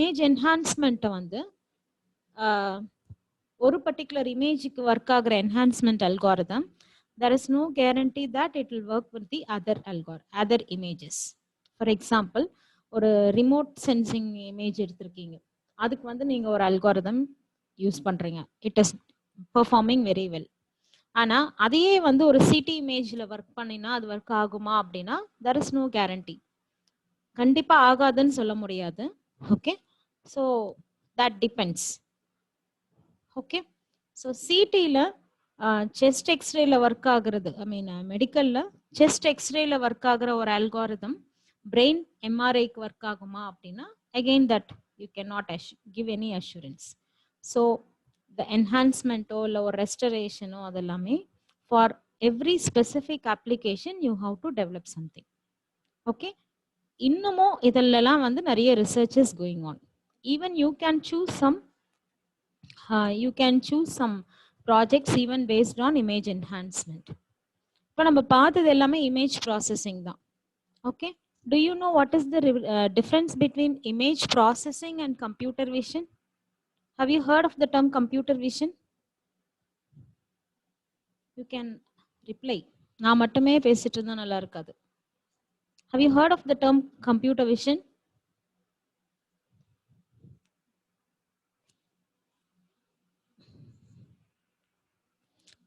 image enhancement வந்து ஒரு particular இமேஜுக்கு work ஆகிற enhancement algorithm, there is no guarantee that it will work with the other images. For example, ஒரு remote sensing image எடுத்திருக்கீங்க, அதுக்கு வந்து நீங்க ஒரு algorithm யூஸ் பண்றீங்க, it is performing very well. ஆனா அதையே வந்து ஒரு சிடி இமேஜ்ல ஒர்க் பண்ணினா அது ஒர்க் ஆகுமா அப்படின்னா there is no guarantee. கண்டிப்பா ஆகாதுன்னு சொல்ல முடியாது. Okay, so that depends. Okay, so சிடியில் செஸ்ட் எக்ஸ்ரேல ஒர்க் ஆகுறது, ஐ மீன் மெடிக்கலில் செஸ்ட் எக்ஸ்ரேல ஒர்க் ஆகுற ஒரு அல்காரிதம் பிரெயின் எம்ஆர்ஐக்கு ஒர்க் ஆகுமா அப்படின்னா again that you can not give any assurance. So the என்ஹான்ஸ்மெண்ட்டோ இல்லை ஒரு ரெஸ்டரேஷனோ அதெல்லாமே for every specific application you have to develop something. Okay, இன்னமும் இதெல்லாம் வந்து நிறைய researches going on. Even you can choose some projects even based on image enhancement. இப்போ நம்ம பார்த்தது எல்லாமே இமேஜ் ப்ராசஸிங் தான். Okay, do you know what is the difference between image processing and computer vision? How you heard of the term computer vision? You can reply. நான் மட்டுமே பேசிட்டு இருந்தா நல்லா இருக்காது. Have you heard of the term computer vision?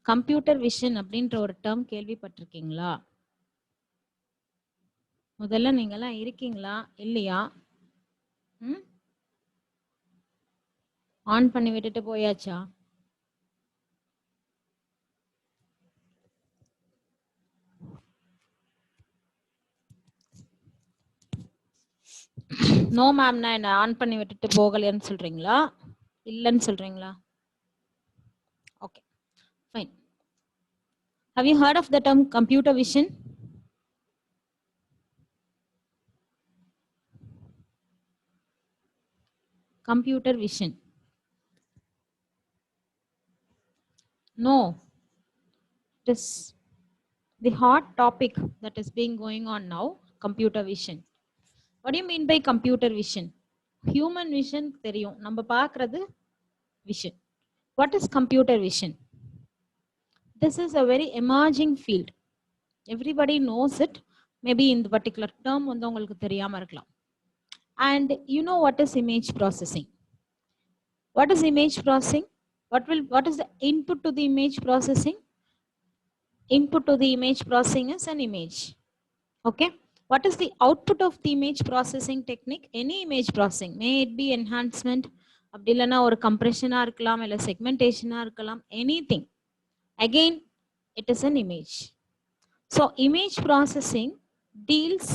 Computer vision அப்படின்ற ஒரு term கேள்விப்பட்டிருக்கீங்களா? முதல்ல நீங்கெல்லாம் இருக்கீங்களா இல்லையா? ஆன் பண்ணி விட்டுட்டு போயாச்சா? நோ மேம், நான் என்ன ஆன் பண்ணி விட்டுட்டு போகலைன்னு சொல்றீங்களா இல்லைன்னு சொல்றீங்களா? Okay, fine. Have you heard of the term computer vision? Computer vision. No, it is the hot topic that is being going on now, computer vision. What do you mean by computer vision? Human vision தெரியும், நம்ம பார்க்கிறது vision. What is computer vision? This is a very emerging field. Everybody knows it. Maybe in the particular term வந்து உங்களுக்கு தெரியாம இருக்கலாம். And you know what is image processing? What is image processing? What is the input to the image processing? Input to the image processing is an image. Okay, what is the output of the image processing technique? Any image processing, may it be enhancement, அப்படி இல்லைன்னா ஒரு கம்ப்ரெஷனா இருக்கலாம், இல்லை செக்மெண்டேஷனா இருக்கலாம், anything. Again, it is an image. So image processing deals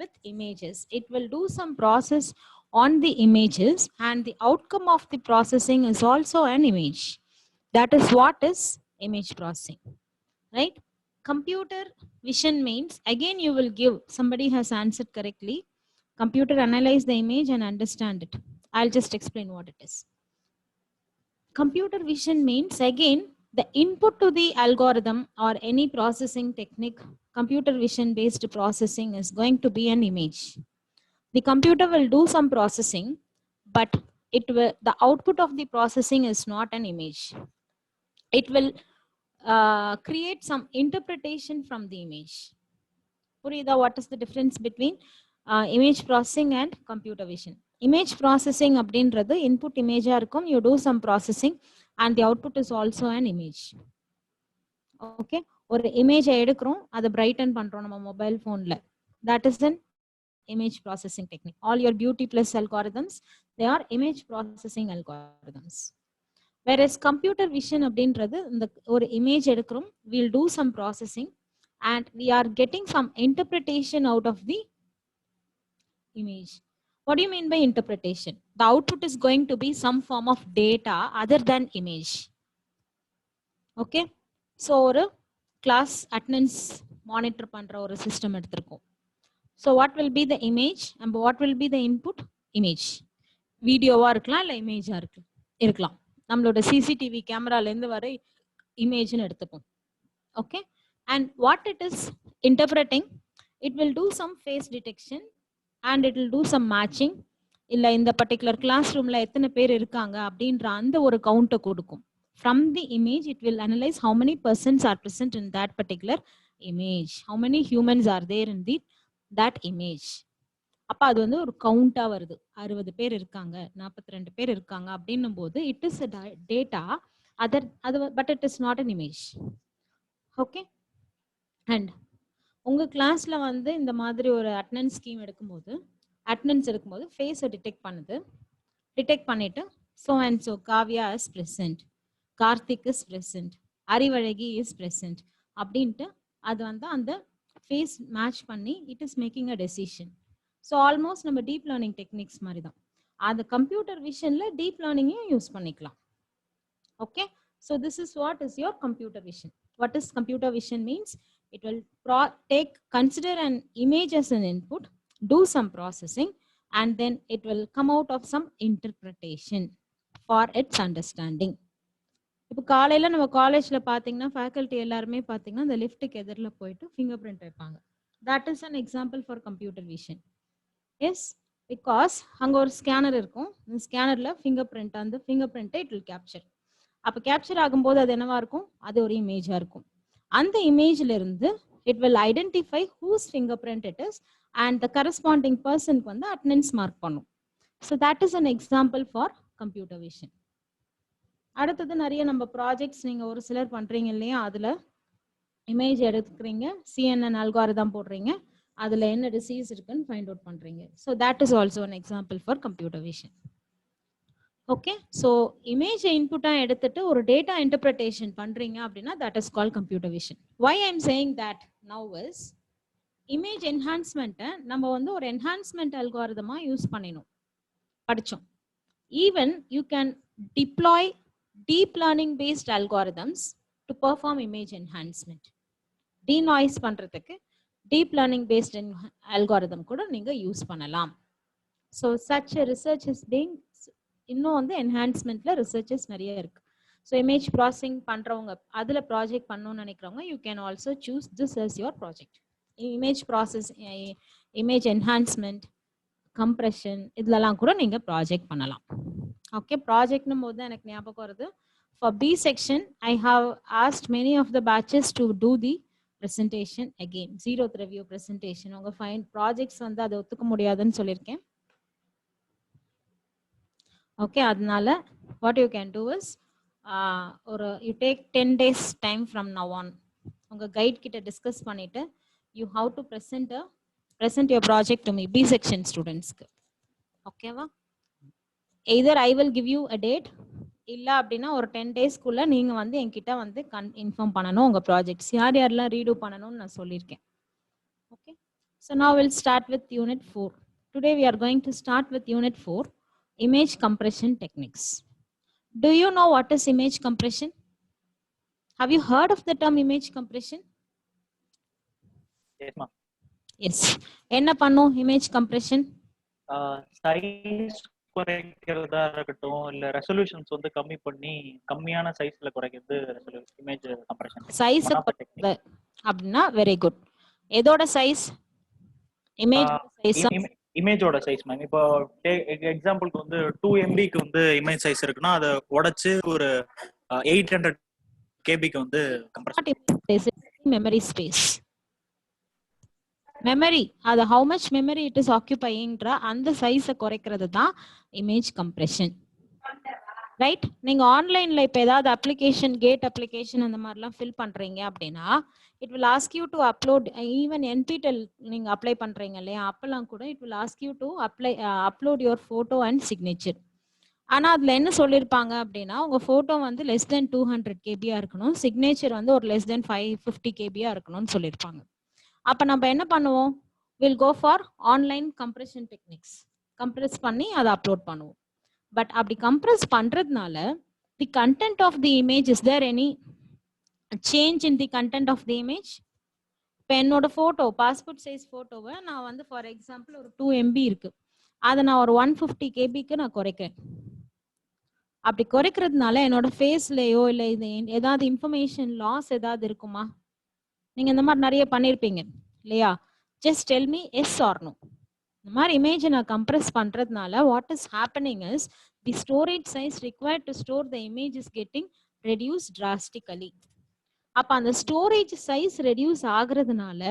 with images. It will do some process on the images and the outcome of the processing is also an image. That is what is image processing, right? Computer vision means, again you will give, somebody has answered correctly, computer analyze the image and understand it. I'll just explain what it is. Computer vision means, again, the input to the algorithm or any processing technique, computer vision based processing is going to be an image. The computer will do some processing, but the output of the processing is not an image. It will create some interpretation from the image. Purida, what is the difference between image processing and computer vision? Image processing அப்படின்றது input image இருக்கும், you do some processing and the output is also an image. Okay, ஒரு image எடுக்கிறோம், அதை brighten பண்றோம் நம்ம mobile phoneல, that is an image processing technique. All your beauty plus algorithms, they are image processing algorithms. Whereas computer vision அப்படின்றது இந்த ஒரு image எடுக்கிறோம், we'll do some processing and we are getting some interpretation out of the image. What do you mean by interpretation? The output is going to be some form of data other than image. Okay, so ஒரு class attendance monitor பண்ற ஒரு system எடுத்திருக்கோம். So what will be the image and what will be the input? Image. வீடியோவா இருக்கலாம், இல்லை இமேஜா இருக்கலாம். நம்மளோட CCTV கேமரால இருந்து வர இமேஜ்னு எடுத்துப்போம். Okay, and what it is interpreting, it will do some face detection and it will do some matching இல்ல இந்த பர்டிகுலர் கிளாஸ் ரூம்ல எத்தனை பேர் இருக்காங்க அப்படின்ற அந்த ஒரு கவுண்ட்டை கொடுக்கும். From the image, it will analyze how many persons are present in that particular image. How many humans are there in that image. அப்ப அது வந்து ஒரு கவுண்டா வருது. 60 பேர் இருக்காங்க, 42 பேர் இருக்காங்க அப்படின்னும் போது it is data but it is not an image. Okay. And உங்க கிளாஸ்ல வந்து இந்த மாதிரி ஒரு அட்டெண்டன்ஸ் ஸ்கீம் எடுக்கும்போது ஃபேஸை டிடெக்ட் பண்ணுது. டிடெக்ட் பண்ணிட்டு so and so Kavya is present, Karthik is present, Arivazhagi is present அப்படின்ட்டு அது வந்து அந்த ஃபேஸ் மேட்ச் பண்ணி it is making a decision. So almost நம்ம டீப் லேர்னிங் டெக்னிக்ஸ் மாதிரி தான். அந்த கம்ப்யூட்டர் விஷன்ல டீப் லேர்னிங்கையும் யூஸ் பண்ணிக்கலாம். Okay. So this is what is your computer vision. What is computer vision means? It will consider an image as an input, do some processing, and then it will come out of some interpretation for its understanding. இப்போ காலையில் நம்ம காலேஜில் பார்த்தீங்கன்னா faculty எல்லாருமே பார்த்தீங்கன்னா இந்த லிஃப்ட்டுக்கு எதிரில் போயிட்டு ஃபிங்கர் பிரிண்ட் வைப்பாங்க. That is an example for computer vision. Yes, because அங்கே ஒரு ஸ்கேனர் இருக்கும். இந்த ஸ்கேனரில் ஃபிங்கர் பிரிண்ட், அந்த ஃபிங்கர் பிரிண்ட்டை இட் வில் கேப்சர். அப்போ கேப்சர் ஆகும்போது அது என்னவா இருக்கும்? அது ஒரு இமேஜாக இருக்கும். அந்த இமேஜ்ல இருந்து it will identify whose finger print it is and the corresponding பர்சனுக்கு வந்து அட்டெண்டன்ஸ் மார்க் பண்ணும். So that is an example for computer vision. அடுத்தது நிறைய நம்ம ப்ராஜெக்ட்ஸ் நீங்கள் ஒரு சிலர் பண்ணுறீங்க இல்லையா, அதில் இமேஜ் எடுத்துக்கிறீங்க, CNN அல்காரிதம் போடுறீங்க, அதில் என்ன டிசீஸ் இருக்குன்னு ஃபைண்ட் அவுட் பண்ணுறீங்க. So that is also an example for computer vision. Okay. So இமேஜை இன்புட்டாக எடுத்துட்டு ஒரு டேட்டா இன்டர்பிரிட்டேஷன் பண்ணுறீங்க அப்படின்னா that is call computer vision. Why I am saying that now is image என்ஹான்ஸ்மெண்ட்டை நம்ம வந்து ஒரு என்ஹான்ஸ்மெண்ட் அல்காரிதமாக யூஸ் பண்ணினோம், படித்தோம். Even you can deploy deep learning based algorithms to perform image enhancement. Denoise பண்றதுக்கு deep learning based algorithm கூட நீங்க யூஸ் பண்ணலாம். So such a research is being, இன்னும் வந்து enhancementல researches நிறைய இருக்கு. So image processing பண்றவங்க, அதுல ப்ராஜெக்ட் பண்ணணும்னு நினைக்கிறவங்க you can also choose this as your project. Image process, image enhancement, compression, இதெல்லாம் கூட நீங்க ப்ராஜெக்ட் பண்ணலாம். ஓகே. ப்ராஜெக்ட்னும் போது எனக்கு ஞாபகம் வருது, for B section I have asked many of the batches to do the presentation again, zeroth review presentation. உங்க fine projects வந்து அதை ஒத்துக்க முடியாதுன்னு சொல்லியிருக்கேன். ஓகே. அதனால what you can do is ஒரு you take 10 days time from now on, உங்க guide கிட்ட டிஸ்கஸ் பண்ணிட்டு you have to present your project to me, B section ஸ்டூடெண்ட்ஸ்க்கு. ஓகேவா? either I will give you a date, இல்ல அப்படின்னா ஒரு 10 daysக்குள்ள நீங்க வந்து என்கிட்ட வந்து இன்ஃபார்ம் பண்ணணும் உங்க ப்ராஜெக்ட்ஸ் யார் யாரெல்லாம் ரீடு பண்ணணும்னு நான் சொல்லியிருக்கேன். Okay. So now we'll start with unit 4. Today we are going to start with unit 4, image compression techniques. Do you know what is image compression? Have you heard of the term image compression? Yes ma'am. Yes. என்ன பண்ணும் image compression? Size குறைக்கிறதா இருக்கட்டும், இல்ல resolutions வந்து கம்மி பண்ணி கம்மியான சைஸ்ல குறைக்கிறது இமேஜ் கம்ப்ரஷன். சைஸ் அப்படின்னா வெரி குட். எதோட சைஸ்? Image size. இமேஜோட சைஸ் மேம். இப்போ எக்ஸாம்பிளுக்கு வந்து 2 MBக்கு வந்து இமேஜ் சைஸ் இருக்குன்னா அதை உடைச்சு ஒரு 800 KBக்கு வந்து கம்ப்ரஷன். மெமரி ஸ்பேஸ், மெமரி, அது how much memory it is occupyingன்ற அந்த சைஸை குறைக்கிறது தான் இமேஜ் கம்ப்ரெஷன். ரைட்? நீங்க ஆன்லைன்ல இப்போ ஏதாவது அப்ளிகேஷன், கேட் அப்ளிகேஷன் அந்த மாதிரிலாம் ஃபில் பண்றீங்க அப்படின்னா it will ask you to upload, even NPTEL நீங்க அப்ளை பண்றீங்க இல்லையா, அப்பெல்லாம் கூட it will ask you to upload your photo and signature. ஆனா அதுல என்ன சொல்லியிருப்பாங்க அப்படின்னா உங்க ஃபோட்டோ வந்து லெஸ் தென் 200 KB இருக்கணும், சிக்னேச்சர் வந்து ஒரு லெஸ் தென் 550 KB இருக்கணும்னு சொல்லியிருப்பாங்க. அப்ப நம்ம என்ன பண்ணுவோம்? Will go for online compression techniques. Compress பண்ணி அதை அப்லோட் பண்ணுவோம். பட் அப்படி கம்ப்ரெஸ் பண்றதுனால the content of the image, is there any change in the content of the image? இப்போ என்னோட ஃபோட்டோ, பாஸ்போர்ட் சைஸ் ஃபோட்டோவை நான் வந்து ஃபார் எக்ஸாம்பிள் ஒரு 2 MB இருக்கு, அதை நான் ஒரு 150 KBக்கு நான் குறைக்கிறேன். அப்படி குறைக்கிறதுனால என்னோட ஃபேஸ்லயோ இல்லை இது ஏதாவது இன்ஃபர்மேஷன் லாஸ் ஏதாவது இருக்குமா? நீங்க இந்த மாதிரி நிறைய பண்ணிருப்பீங்க இல்லையா? Just tell me yes or no. இந்த மாதிரி இமேஜை நான் கம்ப்ரஸ் பண்றதுனால what is happening is the storage size required to store the image is getting reduce drastically. அப்ப அந்த ஸ்டோரேஜ் சைஸ் ரெடியூஸ் ஆகுறதுனால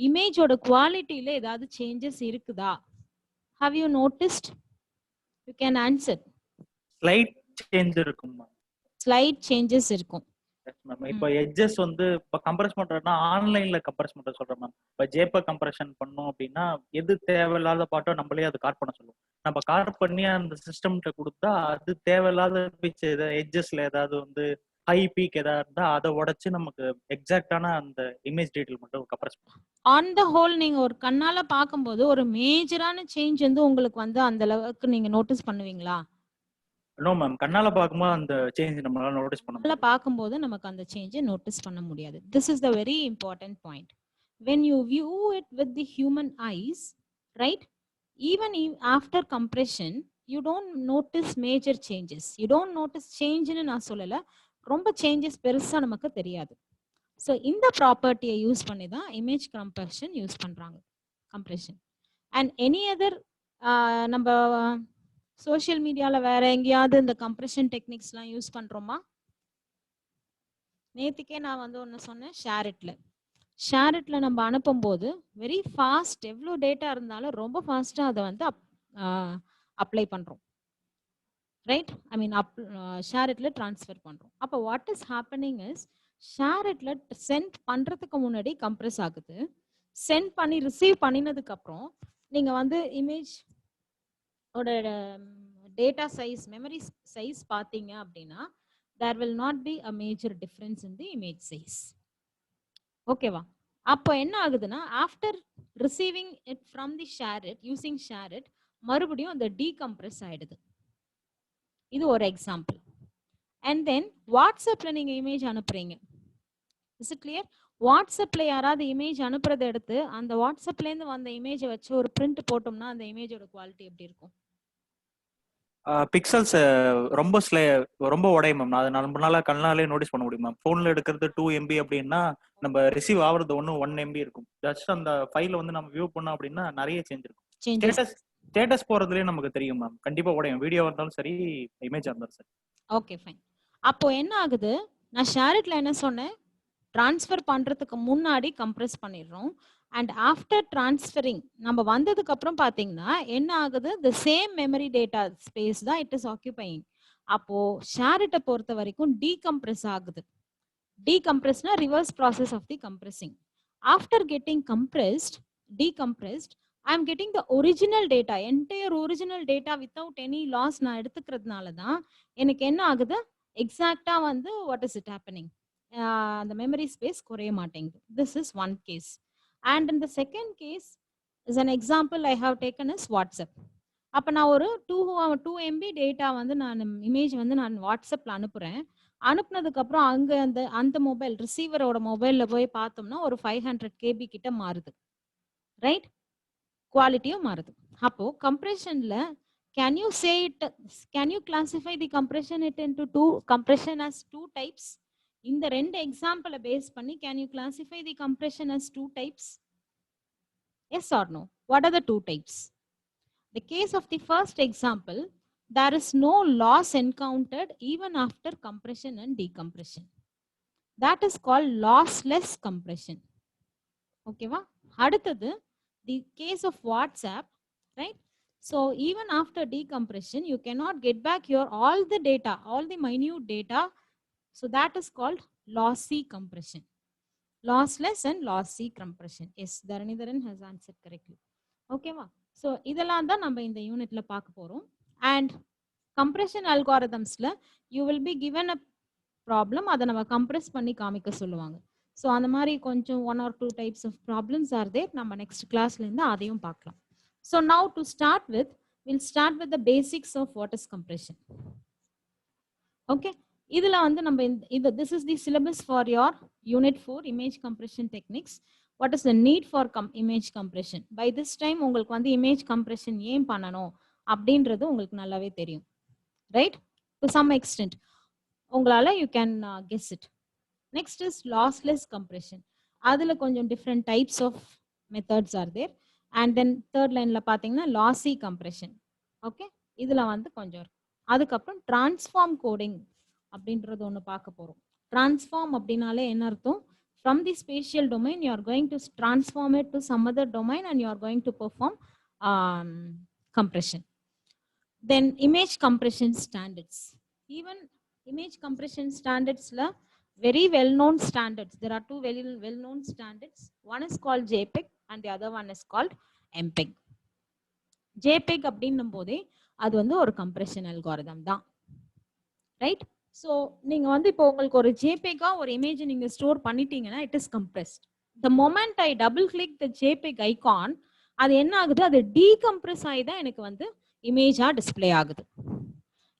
இமேஜோட குவாலிட்டியில ஏதாவது சேஞ்சஸ் இருக்குதா? How you noticed? You can answer. Slight change இருக்கும். ஸ்லைட் சேஞ்சஸ் இருக்கும். இப்போ எட்ஜஸ் வந்து இப்போ கம்ப்ரஸ் பண்றதுனா ஆன்லைன்ல கம்ப்ரஸ் பண்ற சொல்றேன் மேம். இப்போ ஜேப கம்ப்ரஷன் பண்ணோம் அப்படின்னா எது தேவையில்லாத பாட்டோ நம்மளே அது கார்ட் பண்ண சொல்லுவோம். நம்ம கார்ட் பண்ணி அந்த சிஸ்டம்கிட்ட கொடுத்தா அது தேவையில்லாத பிக்சர் எட்ஜஸ்ல ஏதாவது வந்து ஹை பீக் ஏதாவது இருந்தா அதை உடைச்சு நமக்கு எக்ஸாக்டான அந்த இமேஜ் டீடைல் மட்டும் கம்ப்ரஸ் பண்ணும். ஆன் த ஹோல் நீங்க ஒரு கண்ணால பார்க்கும்போது ஒரு மேஜரான சேஞ்ச் வந்து உங்களுக்கு வந்து அந்த அளவுக்கு நீங்க நோட்டீஸ் பண்ணுவீங்களா? நோ மேம், கண்ணால பார்க்கும்போது அந்த சேஞ்ச் நம்மளால நோட்டீஸ் பண்ண முடியாது. பார்க்கும்போது நமக்கு அந்த சேஞ்சை நோட்டீஸ் பண்ண முடியாது. This is the very important point. when you view it with the human eyes, right, even after compression you don't notice major changes. You don't notice change னு நான் சொல்லல, ரொம்ப சேஞ்சஸ் பெருசா நமக்கு தெரியாது. ஸோ இந்த ப்ராப்பர்ட்டியை யூஸ் பண்ணி தான் இமேஜ் கம்ப்ரெஷன் யூஸ் பண்றாங்க. கம்ப்ரெஷன் அண்ட் எனி அதர் நம்ம சோஷியல் மீடியால வேற எங்கேயாவது இந்த கம்ப்ரெஷன் டெக்னிக்ஸ்லாம் யூஸ் பண்றோமா? நேத்துக்கே நான் வந்து ஒன்று சொன்னேன், ஷேரிட்ல நம்ம அனுப்பும் போது வெரி ஃபாஸ்ட், எவ்வளோ டேட்டா இருந்தாலும் ரொம்ப ஃபாஸ்டா அதை வந்து அப்ளை பண்றோம், ரைட்? ஐ மீன் ஷேரிட்ல டிரான்ஸ்ஃபர் பண்றோம். அப்போ வாட் இஸ் ஹேப்பனிங் இஸ் ஷேரிட்ல சென்ட் பண்றதுக்கு முன்னாடி கம்ப்ரெஸ் ஆகுது. சென்ட் பண்ணி ரிசீவ் பண்ணினதுக்கு அப்புறம் நீங்க வந்து இமேஜ் ஓட டேட்டா சைஸ், மெமரி சைஸ் பார்த்தீங்க அப்படின்னா there will not be a major difference in the image size. ஓகேவா? அப்போ என்ன ஆகுதுன்னா after receiving it from the SHAREit using SHAREit மறுபடியும் அந்த டீகம்ப்ரெஸ் ஆயிடுது. இது ஒரு எக்ஸாம்பிள். அண்ட் தென் வாட்ஸ்அப்ல நீங்க இமேஜ் அனுப்புறீங்க. Is it clear? வாட்ஸ்அப்ல யாராவது இமேஜ் அனுப்புறதை எடுத்து அந்த வாட்ஸ்அப்ல இருந்து வந்த இமேஜை வச்சு ஒரு பிரிண்ட் போட்டோம்னா அந்த இமேஜோட குவாலிட்டி எப்படி இருக்கும்? பிக்சல்ஸ் ரொம்ப உடையும் மேம். அதை நம்மளால கண்ணாலே நோட்டீஸ் பண்ண முடியும் மேம். போன்ல எடுக்கிறது 2 MB அப்படின்னா நம்ம ரிசீவ் ஆகுறது 1 MB இருக்கும். ஜஸ்ட் அந்த ஃபைல வந்து நம்ம வியூ பண்ணோம் அப்படின்னா நிறைய சேஞ்ச் இருக்கும். ஸ்டேட்டஸ் போறதுலயே நமக்கு தெரியும் மேம். கண்டிப்பா உடையும், வீடியோ இருந்தாலும் சரி, இமேஜ் இருந்தாலும் சரி. Okay fine. அப்போ என்ன ஆகுது, நான் ஷேரிட்ல என்ன சொன்னேன், டிரான்ஸ்ஃபர் பண்றதுக்கு முன்னாடி கம்ப்ரெஸ் பண்ணிடுறோம். அண்ட் ஆஃப்டர் டிரான்ஸ்ஃபரிங் நம்ம வந்ததுக்கு அப்புறம் பாத்தீங்கன்னா என்ன ஆகுது, the same memory data space தான் இட் இஸ் ஆக்குபையிங். அப்போ ஷேரிட்டை பொறுத்த வரைக்கும் டீகம்ப்ரெஸ் ஆகுது. டீகம்ப்ரெஸ்னா reverse process of the compressing. After getting compressed, decompressed, I am getting the original data, entire original data without any loss நான் எடுத்துக்கிறதுனால தான் எனக்கு என்ன ஆகுது, எக்ஸாக்டா வந்து what is it happening, அந்த மெமரி ஸ்பேஸ் குறைய மாட்டேங்குது. This is one case. And in the second case is an example I have taken is WhatsApp. அப்ப நான் ஒரு 2 MB டேட்டா வந்து நான் இமேஜ் வந்து நான் வாட்ஸ்அப்ல அனுப்புறேன். அனுப்புனதுக்கு அப்புறம் அங்க அந்த மொபைல் ரிசீவரோட மொபைல்ல போய் பார்த்தோம்னா ஒரு 500 KB கிட்ட மாறுது, ரைட்? குவாலிட்டியும் மாறுது. அப்போ கம்ப்ரெஷன்ல can you classify the compression it into compression as two types? இந்த ரெண்டு எக்ஸாம்பிளை பேஸ் பண்ணி can you classify the compression as two types? Yes or no? What are the two types? The case of the first example, there is no loss encountered even after compression and decompression. That is called lossless compression. Okay va? அடுத்தது the case of WhatsApp, right? So even after decompression you cannot get back your all the data, all the minute data. So that is called lossy compression. Lossless and lossy compression. Yes, Dharanidharan has answered correctly. Okay va? So இதெல்லாம் தான் நம்ம இந்த யூனிட்ல பார்க்க போறோம். And compression algorithmsல you will be given a problem, அதை நம்ம compress பண்ணி காமிக்க சொல்லுவாங்க. ஸோ அந்த மாதிரி கொஞ்சம் 1 or 2 types of problems are there. நம்ம நெக்ஸ்ட் கிளாஸ்ல இருந்து அதையும் பார்க்கலாம். So now to start with, we'll start with the basics of what is compression. Okay, இதுல வந்து நம்ம this is the syllabus for your unit 4 image compression techniques. What is the need for image compression? By this time உங்களுக்கு வந்து image compression ஏன் பண்ணணும் அப்படின்றது உங்களுக்கு நல்லாவே தெரியும், ரைட்? To some extent உங்களால you can guess it. Next is lossless compression. அதுல கொஞ்சம் different types of methods are there. And then third லைன்ல பாத்தீங்கன்னா லாசி கம்ப்ரெஷன். ஓகே, இதுல வந்து கொஞ்சம் இருக்கு. அதுக்கப்புறம் டிரான்ஸ்ஃபார்ம் கோடிங் அப்படின்றது ஒன்று பார்க்க போறோம். டிரான்ஸ்ஃபார்ம் அப்படின்னாலே என்ன அர்த்தம்? From the spatial domain, you are going to transform it to some other domain and you are going to perform compression. Then image compression standards. Even image compression standards la very well known standards. There are two very well known standards. One is called JPEG and the other one is called MPEG. JPEG அப்படின்னும் போதே அது வந்து ஒரு compression algorithm தான், right? So நீங்க வந்து இப்போ உங்களுக்கு ஒரு ஜேபேகா ஒரு இமேஜ் நீங்க ஸ்டோர் பண்ணிட்டீங்கன்னா it is compressed. The moment I double click the JPEG icon, அது என்ன ஆகுது? அது டீகம்ப்ரெஸ் ஆகி தான் எனக்கு வந்து இமேஜா டிஸ்பிளே ஆகுது.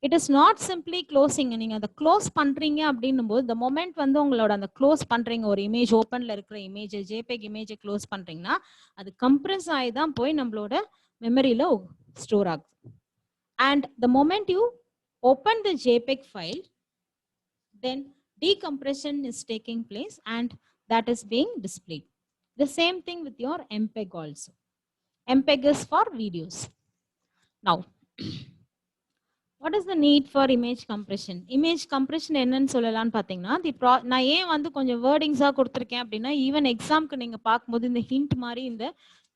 It is not simply closing. நீங்க அதை க்ளோஸ் பண்றீங்க அப்படின்னும் போது த மொமெண்ட் வந்து உங்களோட அந்த க்ளோஸ் பண்றீங்க, ஒரு இமேஜ் ஓப்பன்ல இருக்கிற இமேஜ் ஜேபேக் இமேஜை க்ளோஸ் பண்றீங்கன்னா அது கம்ப்ரெஸ் ஆகி தான் போய் நம்மளோட மெமரியில ஸ்டோர் ஆகுது. And the moment you open the JPEG file, then decompression is taking place and that is being displayed. The same thing with your MPEG also. MPEG is for videos. Now, what is the need for image compression? Image compression என்னன்னு சொல்லலாம்னு பாத்தீங்கன்னா, நான் ஏன் வந்து கொஞ்சம் வேர்டிங்ஸா கொடுத்துருக்கேன் அப்படின்னா, even எக்ஸாம்க்கு நீங்க பார்க்கும்போது இந்த ஹிண்ட் மாதிரி இந்த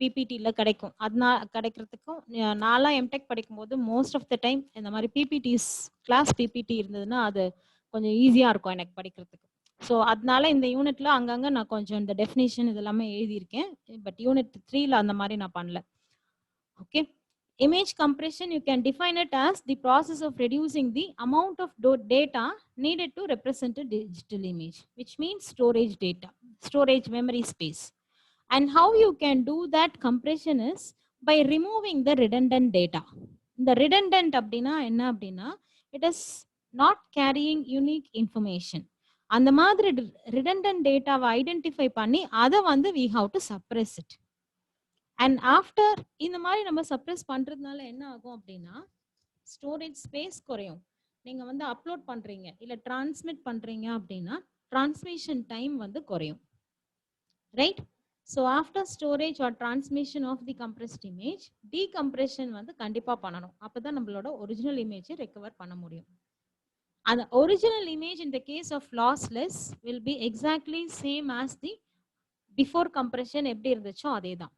பிபிடியில் கிடைக்கும். அதனால கிடைக்கிறதுக்கும் நான்லாம் எம்டெக் படிக்கும்போது மோஸ்ட் ஆஃப் த டைம் இந்த மாதிரி பிபிடிஸ் கிளாஸ் பிபிடி இருந்ததுன்னா அது கொஞ்சம் ஈஸியாக இருக்கும் எனக்கு படிக்கிறதுக்கு. ஸோ அதனால இந்த யூனிட்ல அங்கங்கே நான் கொஞ்சம் இந்த டெஃபினேஷன் இதெல்லாமே எழுதியிருக்கேன். பட் யூனிட் 3ல அந்த மாதிரி நான் பண்ணல. Okay, image compression, you can define it as the process of reducing the amount of data needed to represent a digital image, which means storage data, storage memory space. And how you can do that compression is by removing the redundant data. The redundant அப்படினா என்ன அப்படினா, it is not carrying unique information. அந்த மாதிரி redundant data identify பண்ணி அதை வந்து we have to suppress it. And after இந்த மாதிரி நம்ம சப்ரஸ் பண்றதுனால என்ன ஆகும் அப்படின்னா, ஸ்டோரேஜ் ஸ்பேஸ் குறையும். நீங்க வந்து அப்லோட் பண்றீங்க இல்ல டிரான்ஸ்மிட் பண்றீங்க அப்படின்னா டிரான்ஸ்மிஷன் டைம் வந்து குறையும், right? So after storage or transmission of the compressed image, decompression வந்து கண்டிப்பா பண்ணணும். அப்பதான் நம்மளோட ஒரிஜினல் இமேஜை ரெக்கவர் பண்ண முடியும். அந்த original image in the case of lossless will be exactly same as the before compression எப்படி இருந்துச்சோ அதே தான்.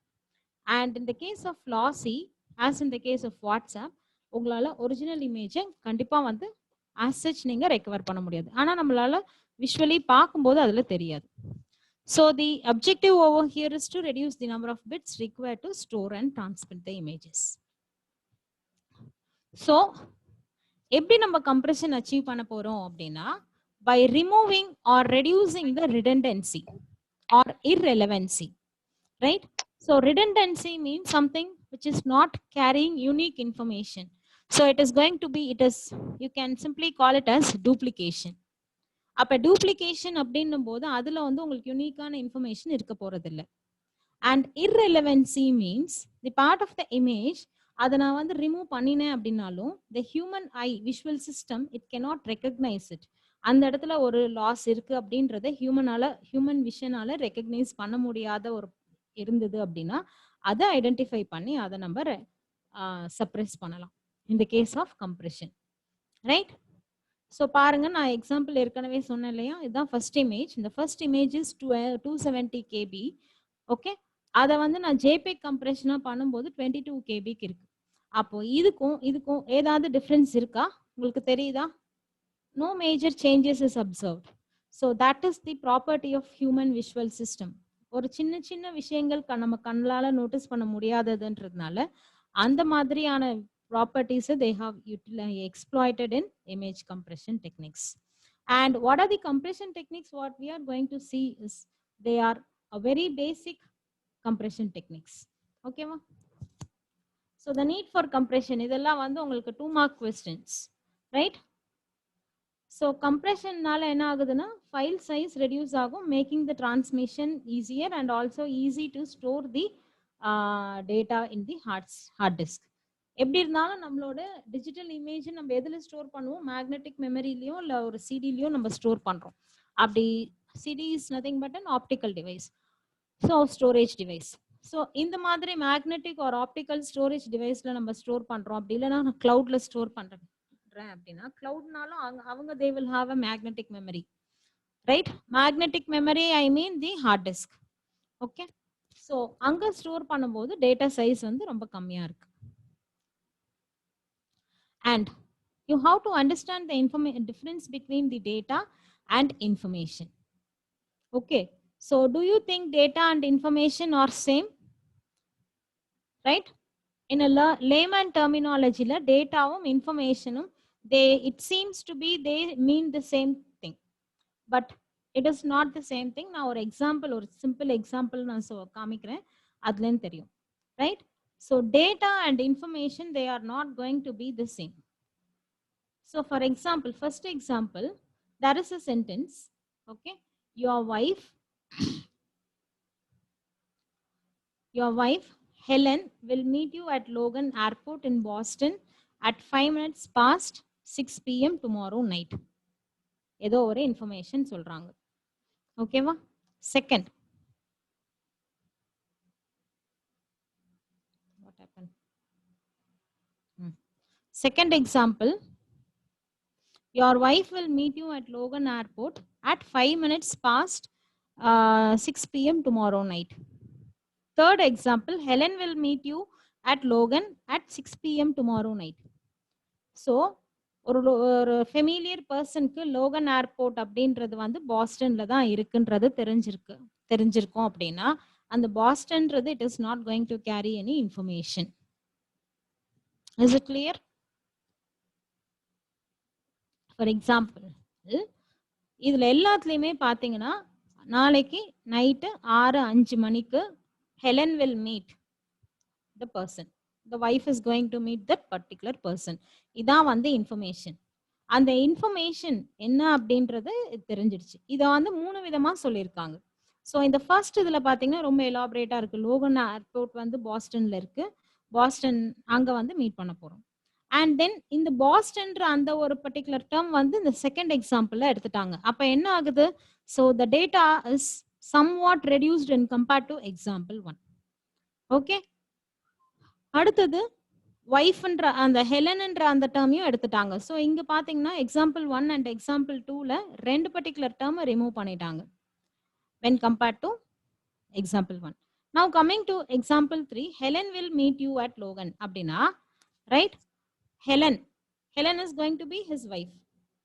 And in the case of lossy, as in the case of WhatsApp, உங்களால ஒரிஜினல் இமேஜை கண்டிப்பா வந்து as such நீங்க ரெக்கவர் பண்ண முடியாது. ஆனா நம்மளால விஷுவலி பார்க்கும்போது அதுல தெரியாது. So the objective over here is to reduce the number of bits required to store and transmit the images. So எப்படி நம்ம கம்ப்ரெஷன் அச்சீவ் பண்ண போறோம் அப்படின்னா, by removing or reducing the redundancy or irrelevancy, right? So redundancy means something which is not carrying unique information. So it is going to be, you can simply call it as duplication. அப்ப duplication அப்படின்னும் போது அதுல வந்து உங்களுக்கு யூனிக்கான information இருக்க போறது இல்லை. And irrelevancy means the part of the image அதை நான் வந்து ரிமூவ் பண்ணினேன் அப்படின்னாலும் the human eye visual system it cannot recognize it. அந்த இடத்துல ஒரு லாஸ் இருக்கு அப்படின்றத ஹியூமன் விஷனால ரெக்கக்னைஸ் பண்ண முடியாத ஒரு இருந்தது அப்படின்னா அதை ஐடென்டிஃபை பண்ணி அதை நம்ம சப்ரெஸ் பண்ணலாம் in the case of compression, right? So பாருங்க, நான் எக்ஸாம்பிள் ஏற்கனவே சொன்னேன் இல்லையா, இதுதான் ஃபர்ஸ்ட் இமேஜ். இந்த first image is 270 KB. Okay, அதை வந்து நான் ஜேபேக் கம்ப்ரெஷனா பண்ணும்போது 22 KBக்கு இருக்கு. அப்போ இதுக்கும் ஏதாவது டிஃபரன்ஸ் இருக்கா உங்களுக்கு தெரியுதா? No major changes is observed. So that is the property of human visual system. ஒரு சின்ன சின்ன விஷயங்கள் நம்ம கண்ணால நோட்டீஸ் பண்ண முடியாததுன்றதுனால அந்த மாதிரியான properties they have exploited in image compression techniques. And what are the compression techniques? What we are going to see is they are a very basic compression techniques. Okay ma? So the need for compression இதெல்லாம் வந்து உங்களுக்கு 2 mark questions, right? So compression நால என்ன ஆகுதுன்னா file size reduce ஆகும், making the transmission easier and also easy to store the data in the hard disk. எப்படி இருந்தாலும் நம்மளோட டிஜிட்டல் இமேஜ் நம்ம எதுல ஸ்டோர் பண்ணுவோம்? மேக்னெட்டிக் மெமரிலயோ இல்ல ஒரு சிடிலயோ நம்ம ஸ்டோர் பண்றோம். அப்படி CD is nothing but an optical device, so storage device. So இந்த மாதிரி மேக்னெட்டிக் ஆர் ஆப்டிக்கல் ஸ்டோரேஜ் டிவைஸ்ல நம்ம ஸ்டோர் பண்றோம், அப்படி இல்லைன்னா நான் கிளவுட்ல ஸ்டோர் பண்றேன் அப்படின்னா, கிளவுட்னாலும் அவங்க they will have a magnetic memory, right? Magnetic memory I mean the hard disk. Okay, so அங்க ஸ்டோர் பண்ணும்போது டேட்டா சைஸ் வந்து ரொம்ப கம்மியா இருக்கு. And you have to understand the difference between the data and information. Okay, so do you think data and information are same? Right? In a layman terminology, la data um information it seems to be they mean the same thing, but it is not the same thing. Now ஒரு example, ஒரு simple example நான் காமிக்கிறேன், அதுல தெரியும். Right? So data and information, they are not going to be the same. So for example, first example, there is a sentence, okay? Your wife Helen will meet you at Logan Airport in Boston at 5 minutes past 6 p.m. tomorrow night. ஏதோ ஒரு information சொல்றாங்க. ஓகேவா? Second, what happened? Second example, your wife will meet you at Logan Airport at 5 minutes past 6 p.m. tomorrow night. Third example, Helen will meet you at Logan at 6 p.m. tomorrow night. So ஒரு familiar பர்சனுக்கு Logan airport அப்படின்றது வந்து பாஸ்டன்ல தான் இருக்குன்றது தெரிஞ்சிருக்கும் அப்படின்னா, அந்த பாஸ்டன்றது it is not going to carry any information. Is it clear? For example, இதுல எல்லாத்துலயுமே பாத்தீங்கன்னா, நாளைக்கு நைட்டு 6:05 மணிக்கு Helen will meet the person, the wife is going to meet that particular person. இதான் வந்து இன்ஃபர்மேஷன். அந்த இன்ஃபர்மேஷன் என்ன அப்படின்றது தெரிஞ்சிடுச்சு. இதை வந்து 3 விதமா சொல்லியிருக்காங்க. ஸோ இந்த ஃபர்ஸ்ட் இதுல பாத்தீங்கன்னா ரொம்ப எலாபரேட்டா இருக்கு. லோகன் ஏர்போர்ட் வந்து பாஸ்டன்ல இருக்கு, பாஸ்டன் அங்க வந்து மீட் பண்ண போறோம். அண்ட் தென் இந்த பாஸ்டன்ற அந்த ஒரு பர்டிகுலர் டேர்ம் வந்து இந்த செகண்ட் எக்ஸாம்பிள்ல எடுத்துட்டாங்க. அப்ப என்ன ஆகுது? So the data is somewhat reduced in compared to example 1. Okay, அடுத்தது வைஃப்ன்ற அந்த ஹெலன்ன்ற அந்த டேர்மையும் எடுத்துட்டாங்க. ஸோ இங்க பாத்தீங்கன்னா எக்ஸாம்பிள் 1 அண்ட் எக்ஸாம்பிள் 2ல 2 பர்டிகுலர் டேர்ம் ரிமூவ் பண்ணிட்டாங்க when compared to example 1. Now coming to example 3, Helen will meet you at Logan அப்படின்னா, right? Helen is going to be his wife.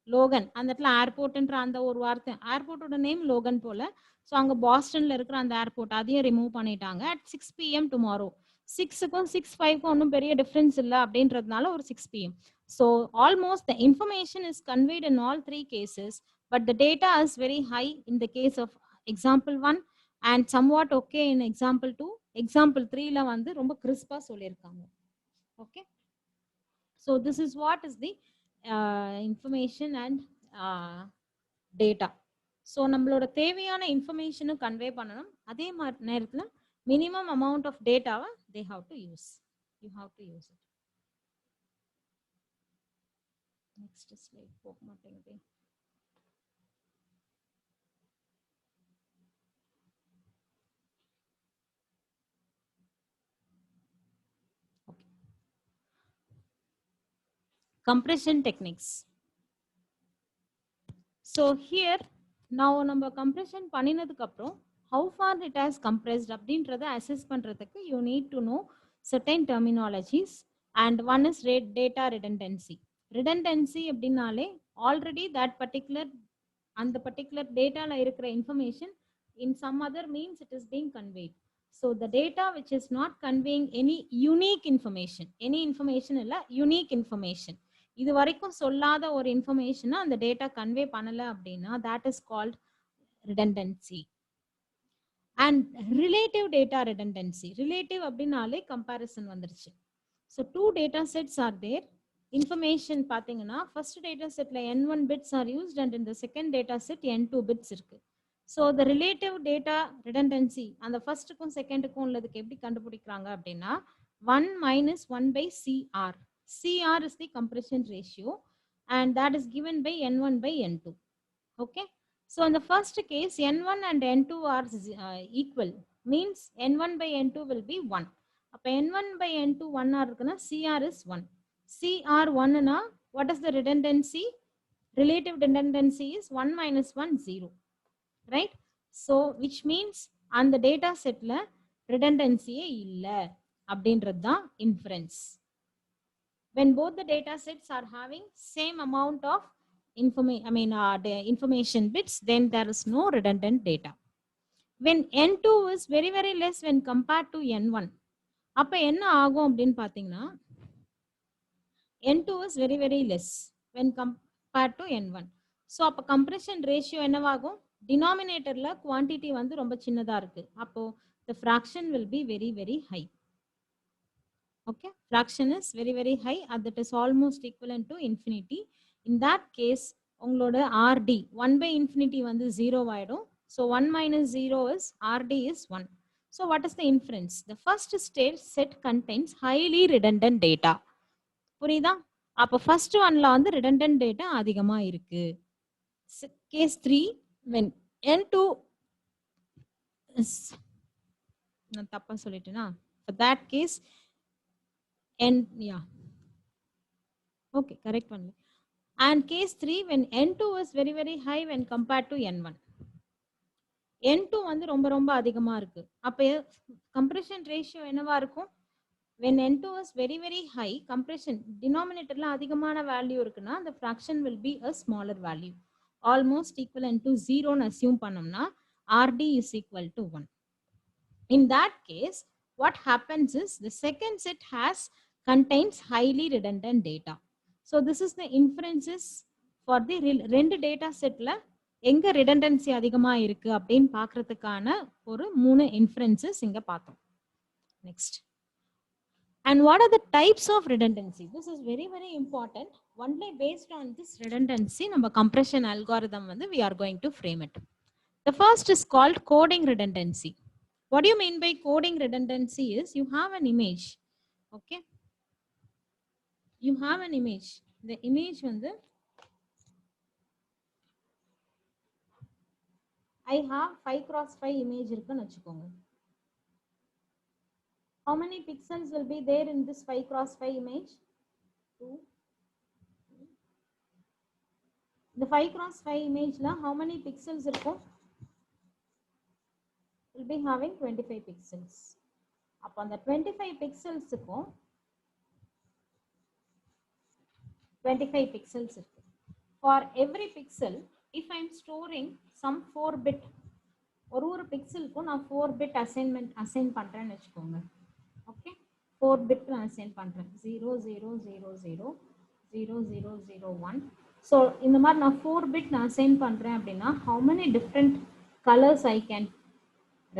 Logan அந்த இடத்துல ஏர்போர்ட்ன்ற அந்த ஒரு வார்த்தை, ஏர்போர்ட்டோட நேம் லோகன் போல. So அங்க பாஸ்டன்ல இருக்கிற அந்த ஏர்போர்ட் அதையும் ரிமூவ் பண்ணிட்டாங்க. at 6 p.m. tomorrow. 6க்கும் 6:05க்கும் ஒன்றும் பெரிய டிஃபரன்ஸ் இல்லை அப்படின்றதுனால ஒரு 6 p.m. So almost the information is conveyed in all 3 cases, but the data is very high in the case of example 1 and somewhat okay in example 2. example 3ல வந்து ரொம்ப கிறிஸ்பா சொல்லியிருக்காங்க. Okay, so this is what is the information and data. So நம்மளோட தேவையான இன்ஃபர்மேஷனும் convey பண்ணணும், அதே மாதிரி நேரத்தில் minimum amount of டேட்டாவை they have to use. You have to use it. Next slide போக மாட்டேங்குது. Compression techniques. So here now நம்ம compression பண்ணினதுக்கு அப்புறம் how far it has compressed அப்படின்றத assess பண்றதுக்கு you need to know certain terminologies, and one is data redundancy. Redundancy அப்படின்னாலே already that particular அந்த particular dataல இருக்கிற information in some other means it is being conveyed. So the data which is not conveying any unique information, any information இல்ல unique information, இது வரைக்கும் சொல்லாத ஒரு இன்ஃபர்மேஷனை அந்த டேட்டா கன்வே பண்ணல அப்படின்னா that is called redundancy. And relative data redundancy. Relative அப்படின்னாலே comparison வந்துருச்சு. So 2 data sets are there. Information பாத்தீங்கன்னா first data setல n1 bits are used and in the second data set n2 bits இருக்கு. So the relative data redundancy அந்த ஃபர்ஸ்ட்டுக்கும் செகண்டுக்கும் உள்ளதுக்கு எப்படி கண்டுபிடிக்கிறாங்க அப்படின்னா 1 minus 1 by CR. CR is the compression ratio and that is given by n1 by n2. Okay. So in the first case, n1 and n2 are equal, means n1 by n2 will be 1. அப்ப n1 by n2 1 ஆ இருக்குன்னா CR is 1. CR 1 னா what is the redundancy? Relative redundancy is 1 minus 1 0. Right? So which means அந்த data setல redundancy இல்ல அப்படின்றது தான் inference. When both the data sets are having same amount of information bits, then there is no redundant data. When n2 is very very less when compared to n1, அப்ப என்ன ஆகும் அப்படின்னு பாத்தீங்கன்னா n2 is very very less when compared to n1. So அப்ப compression ratio என்னவாகும்? Denominatorல quantity வந்து ரொம்ப சின்னதா இருக்கு. அப்போ the fraction will be very very high. Okay, fraction is very very high, and that is almost equivalent to infinity. In that case உங்களோட RD 1 by infinity வந்து 0 ஆயிடும். So 1 minus 0 is RD is 1. So what is the inference? The first state set contains highly redundant data. புரியுதா? அப்ப first oneல வந்து redundant data அதிகமா இருக்கு. Case 3 when n2 is நான் தப்பா சொல்லிட்டேனா? For that case yeah, okay, correct one. And case 3 when n2 is very very high when compared to n1. n2 வந்து ரொம்ப ரொம்ப அதிகமா இருக்கு. அப்ப compression ratio என்னவா இருக்கும்? When n2 is very very high, compression denominatorல அதிகமான value இருக்குன்னா the fraction will be a smaller value, almost equivalent to 0 ன்னு assume பண்ணோம்னா RD is equal to 1. In that case what happens is the second set contains highly redundant data. So this is the inferences for the ரெண்டு data setல எங்க redundancy அதிகமா இருக்கு அப்படின்னு பார்க்கிறதுக்கான ஒரு 3 inferences இங்க பார்த்தோம். Next. And what are the types of redundancy? This is very very important. Only based on this redundancy நம்ம compression algorithm வந்து we are going to frame it. The first is called coding redundancy. What do you mean by coding redundancy is you have an image. Okay, you have an image. The image வந்து I have 5 cross 5 image இருக்குன்னு வச்சுக்கோங்க. How many pixels will be there in this 5 cross 5 image? 2. The 5 cross 5 image la how many pixels இருக்கும்? Will be having 25 pixels. அப்ப அந்த 25 pixels இருக்கும் 25 pixels இருக்கு. For every pixel, if I am storing some 4 bit, ஒரு pixelக்கும் நான் 4 bit assign பண்றேன்னு வச்சுக்கோங்க. Okay, 4 bit நான் assign பண்றேன் 0 0 0 0 0 0 0 1. So இந்த மாதிரி நான் 4 bit நான் assign பண்றேன் அப்படின்னா how many different colors I can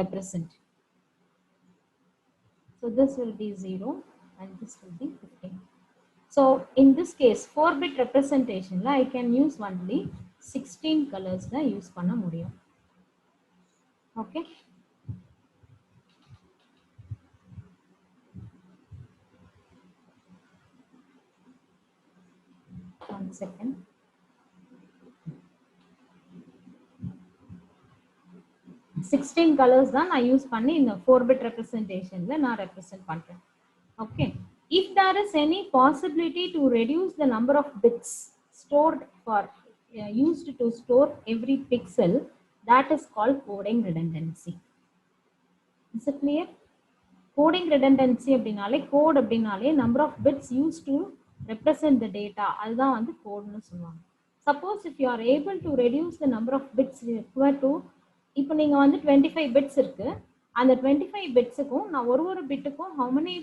represent? So this will be 0 and this will be 15. So in this case 4 bit representation la I can use only 16 colors da use பண்ண முடியும். Okay, one second. Sixteen colors தான் நான் use பண்ணி இந்த 4 bit representationல நான் represent பண்றேன். Okay, if there is any possibility to reduce the number of bits stored for used to store every pixel, that is called coding redundancy. Is it clear? Coding redundancy அப்படினாலே code அப்படினாலே number of bits used to represent the data அதுதான் வந்து codeன்னு சொல்லுவாங்க. Suppose if you are able to reduce the number of bits required to, இப்போ நீங்க வந்து 25 bits இருக்கு, அந்த 25 bitsக்கும் நான் ஒரு பிட்டுக்கும் how many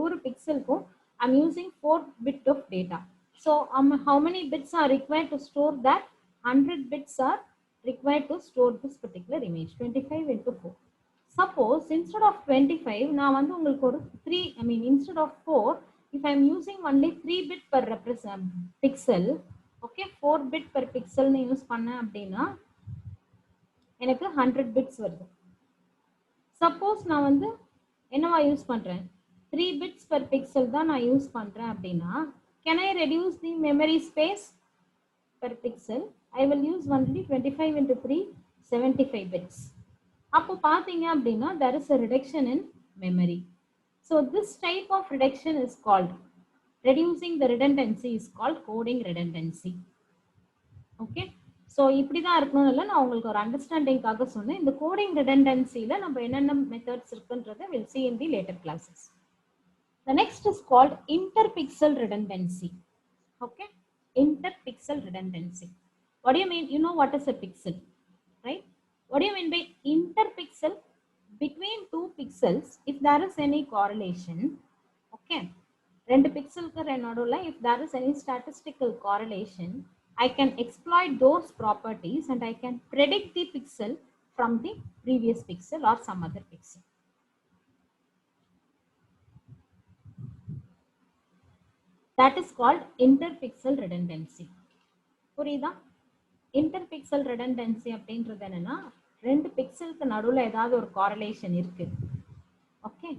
ஒரு pixelக்கும் I'm using 4 bit of data. So how many bits are required to store that? 100 bits are required to store this particular image. 25 into 4. Suppose instead of 25 நான் வந்து உங்களுக்கு ஒரு 3 instead of 4, if I am using only 3 bit per pixel, okay, 4 bit per pixel னு use பண்ணேன் அப்படின்னா எனக்கு 100 bits வருது. Suppose நான் வந்து என்னவா யூஸ் பண்றேன் 3 bits per pixel தான் நான் யூஸ் பண்றேன் அப்படின்னா can I reduce the memory space per pixel? I will use only 25 into 3 75 bits. அப்போ பாத்தீங்க அப்படின்னா there is a reduction in memory. So this type of reduction is called, reducing the redundancy is called coding redundancy. Okay, so இப்படி தான் இருக்கணும் இல்லை, நான் உங்களுக்கு ஒரு அண்டர்ஸ்டாண்டிங்காக சொன்னேன். இந்த கோடிங் ரிடண்டன்சியில் நம்ம என்னென்ன மெத்தட்ஸ் இருக்குன்றதை will see in the later classes. The next is called interpixel redundancy. Okay, interpixel redundancy. What do you mean? You know what is a pixel, right? What do you mean by interpixel? Between two pixels, if there is any correlation, okay, ரெண்டு பிக்சலுக்கு நடுவில் if there is any statistical correlation, I can exploit those properties and I can predict the pixel from the previous pixel or some other pixel. That is called interpixel redundancy. புரியுதா? interpixel redundancy அப்படின்றது என்னன்னா, ரெண்டு பிக்சலுக்கு நடுவில் ஏதாவது ஒரு correlation இருக்கு. Okay,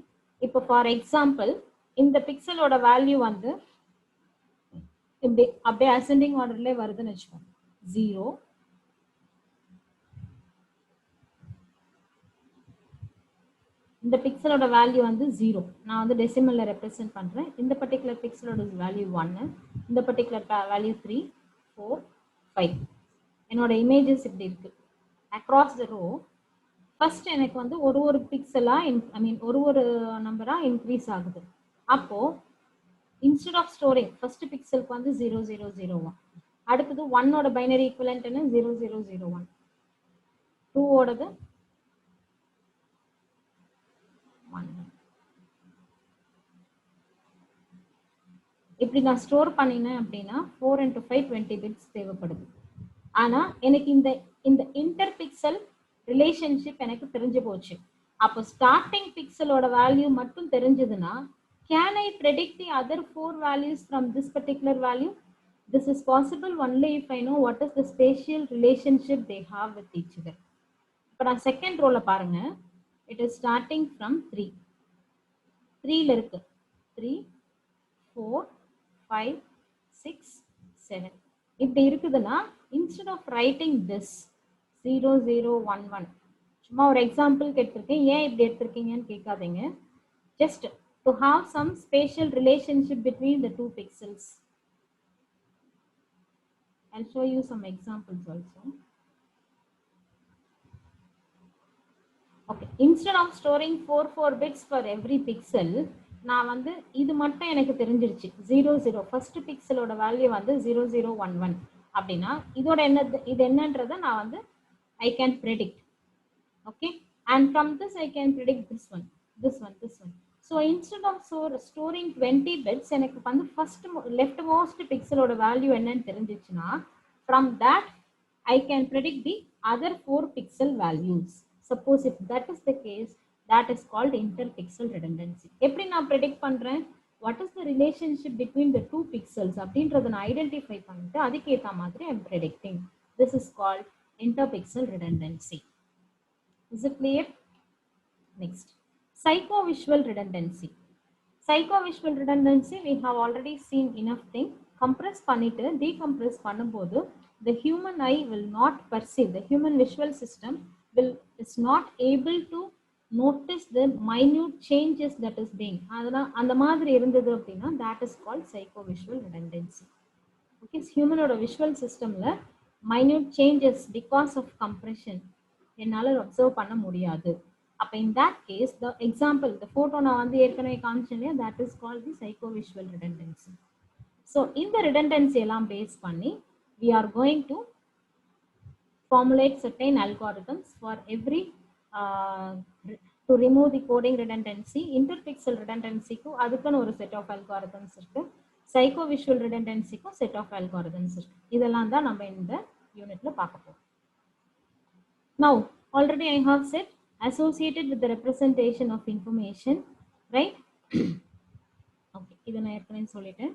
இப்போ for example இந்த பிக்சலோட வேல்யூ வந்து இப்படி அப்படியே அசெண்டிங் ஆர்டர்ல வருதுன்னு வச்சுக்கோங்க. 0, இந்த பிக்சலோட வேல்யூ வந்து 0, நான் வந்து டெசிமல்ல ரெப்ரசென்ட் பண்றேன். இந்த பர்டிகுலர் பிக்சலோட வேல்யூ 1, இந்த பர்டிகுலர் வேல்யூ 3, 4, 5. என்னோட இமேஜஸ் இப்படி இருக்கு. அக்ராஸ் த ரோ ஃபர்ஸ்ட் எனக்கு வந்து ஒரு பிக்சலா ஐ மீன் ஒரு நம்பரா இன்க்ரீஸ் ஆகுது. அப்போ instead of storing first pixelக்கு வந்து 0001, அடுத்தது 1 ஓட பைனரி ஈக்குவலன்ட் என்ன 0001, 2 ஓடது 1. இப்படி நான் ஸ்டோர் பண்ணினேன் அப்படின்னா 4 into 5 20 பிட்ஸ் தேவைப்படுது. ஆனா எனக்கு இந்த இன்டர்பிக்சல் ரிலேஷன்ஷிப் எனக்கு தெரிஞ்சு போச்சு. அப்போ ஸ்டார்டிங் பிக்சலோட வேல்யூ மட்டும் தெரிஞ்சதுன்னா, can I predict the other 4 values from this particular value? This is possible only if I know what is the spatial relationship they have with each other. இப்போ நான் செகண்ட் ரோல பாருங்க, it is starting from 3. 3ல இருக்கு 3, 4, 5, 6, 7 இப்படி இருக்குதுன்னா, instead of writing this 0011, சும்மா ஒரு example எடுத்திருக்கேன், ஏன் இப்படி எடுத்திருக்கீங்கன்னு கேட்காதீங்க. just to have some spatial relationship between the two pixels. I'll show you some examples also. Okay, instead of storing 4 bits for every pixel, நான் வந்து இது மட்டும் எனக்கு தெரிஞ்சிருச்சு 00 ஃபர்ஸ்ட் பிக்சலோட வேல்யூ வந்து 0011 அப்படின்னா இதோட இது என்னன்றதை நான் வந்து I can predict. Okay, and from this I can predict this one. So instead of storing 20 bits, எனக்கு வந்து first leftmost pixelோட value என்னன்னு தெரிஞ்சிச்சுன்னா, from that I can predict the other 4 pixel values. Suppose if that is the case, that is called interpixel redundancy. எப்படி நான் predict பண்றேன்? What is the relationship between the two pixels அப்படின்றத நான் identify பண்ணிட்டு அதுக்கு ஏத்த மாதிரி I am predicting. This is called interpixel redundancy. Is it clear? Next, psychovisual redundancy. Psychovisual redundancy we have already seen enough thing. Compress பண்ணிட்டு decompress பண்ணும்போது the human eye will not perceive, the human visual system is not able to notice the minute changes that is being, அந்த மாதிரி இருந்தது அப்படின்னா that is called psychovisual redundancy. Okay, humanoட visual systemல minute changes because of compression என்னால observe பண்ண முடியாது. அப்ப in that case, the example, the photo நான் வந்து ஏற்கனவே காமிச்சேன், that is called the psychovisual redundancy. So இந்த redundancy எல்லாம் பேஸ் பண்ணி we are going to formulate certain algorithms for every to remove the coding redundancy. Interpixel redundancy க்கு அதுக்குன்னு ஒரு set of algorithms இருக்கு, psychovisual redundancy க்கு set of algorithms இருக்கு. இதெல்லாம் தான் நம்ம இந்த யூனிட்ல பார்க்க போறோம். Now already I have said associated with the representation of information, right? Okay, இத நான் ஏற்கனவே சொல்லிட்டேன்.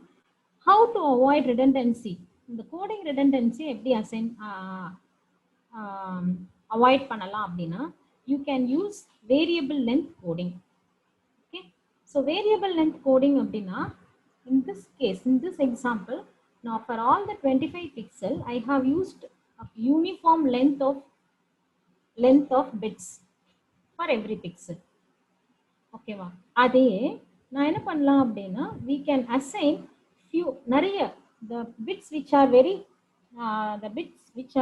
How to avoid redundancy? இந்த coding redundancy எப்படி avoid பண்ணலாம் அப்படின்னா, you can use variable length coding. Okay, so variable length coding அப்படின்னா, in this case, in this example, now for all the 25 pixel I have used a uniform length of bits. for every pixel. ஓகேவா? அதே நான் என்ன பண்ணலாம் அப்படின்னா we can assign few நிறைய the bits which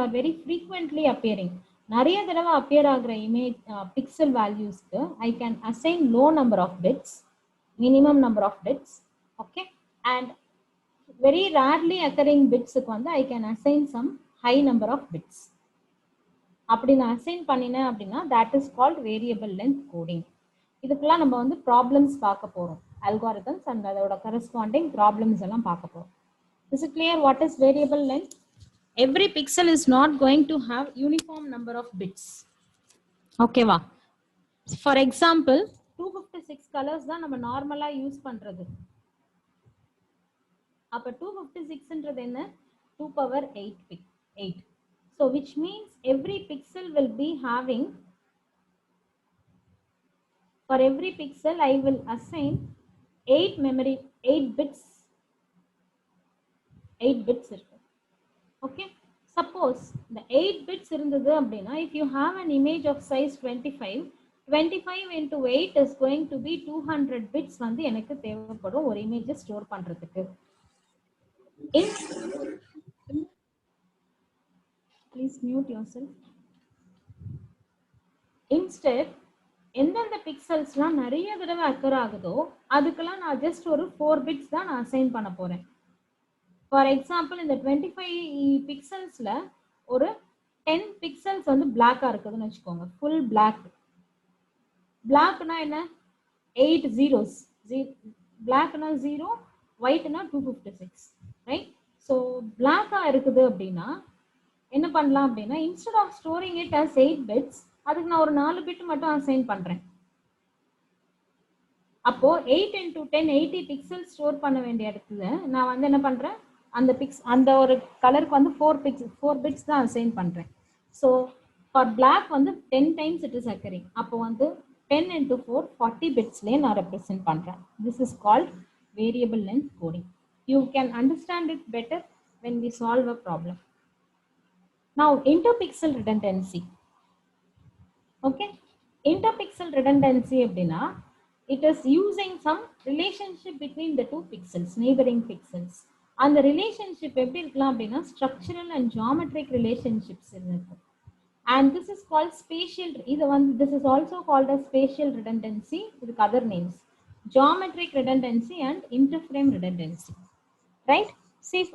are very frequently appearing, நிறைய தடவை appear ஆகிற image pixel valuesக்கு I can assign low number of bits, minimum number of bits, okay, and very rarely occurring bitsக்கு வந்து I can assign some high number of bits. அப்படி நான் assign பண்ணினேன் அப்படின்னா that is called variable length coding. இதுக்கெல்லாம் நம்ம வந்து problems பார்க்க போறோம், அல்காரிதம்ஸ் அண்ட் அதோட கரஸ்பாண்டிங் ப்ராப்ளம்ஸ் எல்லாம் பார்க்க போறோம். Is it clear what is variable length? Every pixel is not going to have uniform number of bits. Okay va? For example 256 colors தான் நம்ம நார்மலா யூஸ் பண்றது. அப்ப 256ன்றது என்ன? 2 power 8. So which means every pixel will be having, for every pixel I will assign 8 bits இருக்கு. Okay, suppose the 8 bits இருந்தது அப்படின்னா if you have an image of size 25 into 8 is going to be 200 bits வந்து எனக்கு தேவைப்படும் ஒரு image store பண்றதுக்கு. Please mute yourself. Instead எந்தெந்த பிக்சல்ஸ்லாம் நிறைய தடவை அக்கர் ஆகுதோ அதுக்கெல்லாம் நான் ஜஸ்ட் ஒரு 4 பிட்ஸ் தான் நான் அசைன் பண்ண போறேன். ஃபார் எக்ஸாம்பிள் இந்த 25 பிக்சல்ஸ்ல ஒரு 10 பிக்சல்ஸ் வந்து பிளாக்கா இருக்குதுன்னு வச்சுக்கோங்க, ஃபுல் பிளாக். பிளாக்னா என்ன? 8 zeros. பிளாக்னா 0, ஒயிட்னா 256, ரைட்? ஸோ பிளாக்கா இருக்குது அப்படின்னா என்ன பண்ணலாம் அப்படின்னா instead of storing it as 8 bits அதுக்கு நான் ஒரு 4 பிட் மட்டும் அசைன் பண்றேன். அப்போ 8 into 10 80 பிக்சல் ஸ்டோர் பண்ண வேண்டிய இடத்துல நான் வந்து என்ன பண்றேன், அந்த ஒரு கலருக்கு வந்து 4 பிட்ஸ் தான் அசைன் பண்றேன். ஸோ ஃபார் பிளாக் வந்து 10 times it is occurring. அப்போ வந்து 10 into 4 40 பிட்ஸ்லேயே நான் ரெப்ரசென்ட் பண்றேன். This is called variable length coding. You can understand it better when we solve a problem. Now interpixel redundancy. Okay, interpixel redundancy அப்படின்னா it is using some relationship between the two pixels, neighboring pixels. அந்த relationship எப்படி இருக்கலாம் அப்படின்னா structural and geometric relationships இருக்கும். And this is called spatial, this is also called as spatial redundancy with other names, geometric redundancy and interframe redundancy, right? See,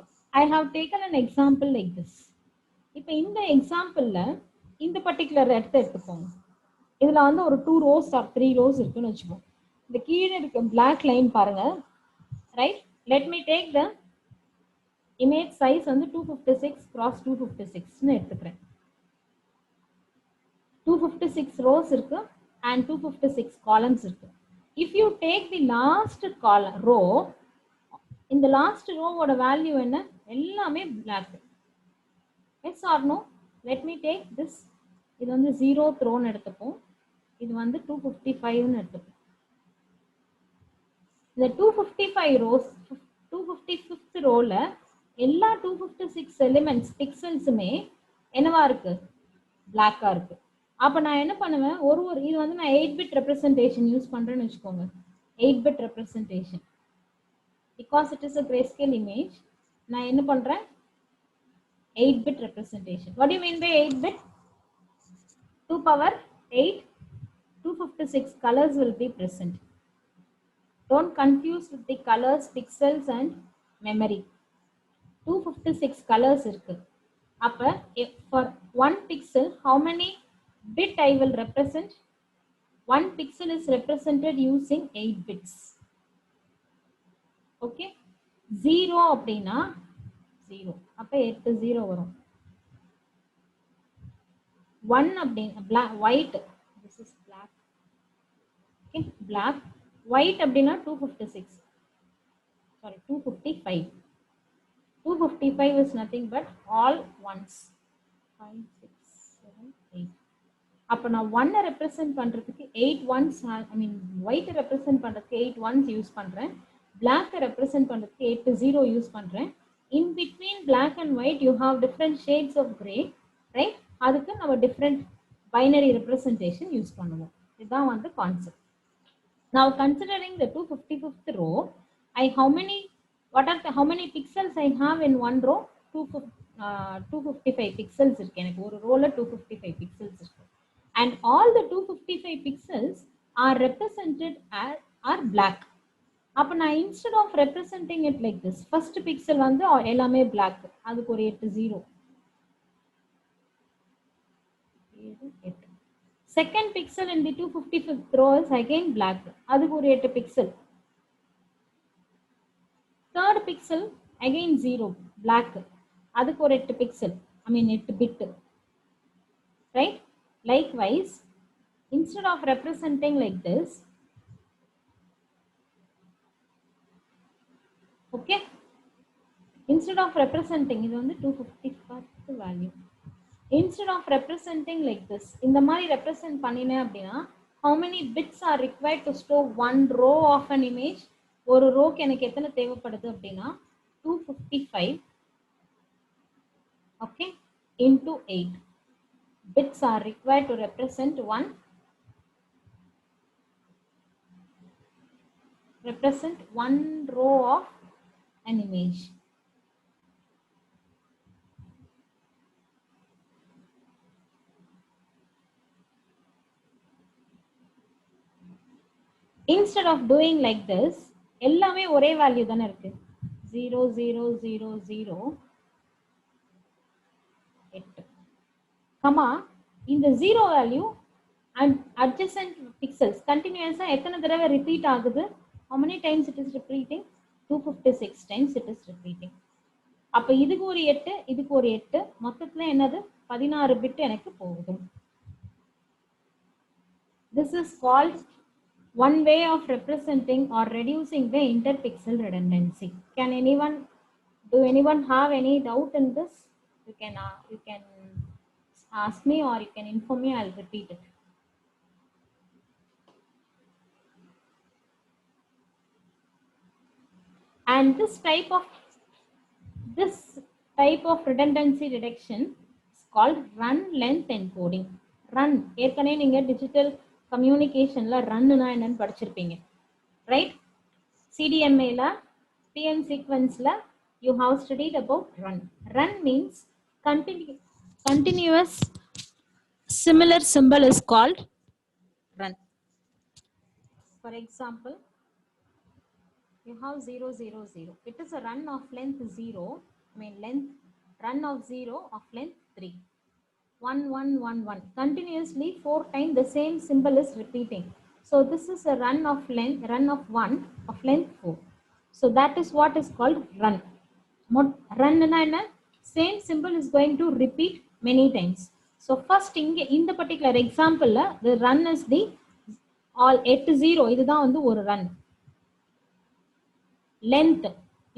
I have taken an example like this. இப்போ இந்த எக்ஸாம்பிள்ல இந்த particular இடத்த எடுத்துப்போங்க. இதுல வந்து ஒரு 2 rows or 3 rows இருக்குன்னு வச்சுப்போம். இந்த கீழே இருக்க பிளாக் லைன் பாருங்க, right? Let me take the image size வந்து 256 cross 256ன்னு எடுத்துக்கிறேன். 256 rows இருக்கு and 256 columns இருக்கு. If you take the last row, இந்த லாஸ்ட் ரோவோட வேல்யூ என்ன? எல்லாமே black. Yes or no? Let me take this. இது வந்து 0th row எடுத்துப்போம். இது வந்து 255ன்னு எடுத்துப்போம். இந்த 255 rows 255th ரோல எல்லா 256 எலிமெண்ட்ஸ் பிக்சல்ஸுமே என்னவா இருக்கு? பிளாக்கா இருக்கு. அப்ப நான் என்ன பண்ணுவேன், ஒரு இது வந்து நான் 8 bit representation யூஸ் பண்றேன்னு வச்சுக்கோங்க. 8 bit representation because it is a grayscale image. நான் என்ன பண்றேன்? 8 bit representation. What do you mean by 8 bit? 2 power 8, 256 colors will be present. Don't confuse with the colors, pixels and memory. 256 colors irukku. Appa for 1 pixel how many bit I will represent? 1 pixel is represented using 8 bits. Okay, 0 அப்படினா 0, அப்ப 8 0 வரும். 1 அப்படினா black white, this is black. Okay, black white அப்படினா 256, sorry 255. 255 is nothing but all ones. 5 6 7 8. அப்ப நான் 1 represent பண்றதுக்கு 8 ones, I mean white represent பண்றதுக்கு 8 ones use பண்றேன். black ரெப்ரசன்ட் பண்றதுக்கு 8 0 யூஸ் பண்றேன். In between black and white you have different shades of gray, right? அதுக்கு நம்ம different binary representation யூஸ் பண்ணுவோம். இதுதான் வந்து concept. Now considering the 255th row, how many pixels I have in one row? 255 pixels இருக்கு எனக்கு ஒரு ரோல 255 pixels இருக்கு. And all the 255 pixels are represented are black. அப்ப நான் instead of representing it like this, first pixel வந்து எல்லாமே black, அதுக்கு ஒரு 8 0. Second pixel in the 255th row is again black, அதுக்கு ஒரு 8 pixel. Third pixel again 0 black, அதுக்கு ஒரு 8 pixel, I mean 8 bit, right? Likewise, instead of representing like this, okay, instead of representing, இது வந்து 255th value, instead of representing like this, இந்த மாதிரி represent பண்ணினேன் அப்படின்னா how many bits are required to store one row of an image? ஒரு ரோக்கு எனக்கு எத்தனை தேவைப்படுது அப்படின்னா 255, okay, into 8 bits are required to represent one row of an image. Instead of doing like this, எல்லாமே ஒரே வேல்யூ தானே இருக்கு, 0 0 0 0 8, கமா இந்த 0 value and adjacent pixels continuously எத்தனை தடவை ரிப்பீட் ஆகுது? How many times it is repeating? 256 times it is repeating. அப்ப இதுக்கு ஒரு 8, இதுக்கு ஒரு 8, மொத்தத்துல என்னது 16 பிட் எனக்கு போகுது. This is called one way of representing or reducing the interpixel redundancy. Do anyone have any doubt in this? You can ask me or you can inform me. I'll repeat it. And this type of redundancy reduction is called run length encoding. Run, ஏற்கனவே நீங்க digital கம்யூனிகேஷன்ல ரன்னா என்னன்னு படிச்சிருப்பீங்க, right? CDMA ல PM sequence ல you have studied about run. Run means continuous similar symbol is called run. For example, you have 0 0 0. It is a run of length 0, I mean length run of 0 of length 3. 1 1 1 1 continuously 4 times the same symbol is repeating. So this is a run of 1 of length 4. So that is what is called run. Run na same symbol is going to repeat many times. So first in the particular example the run is the all 8 0, இதுதான் வந்து ஒரு run.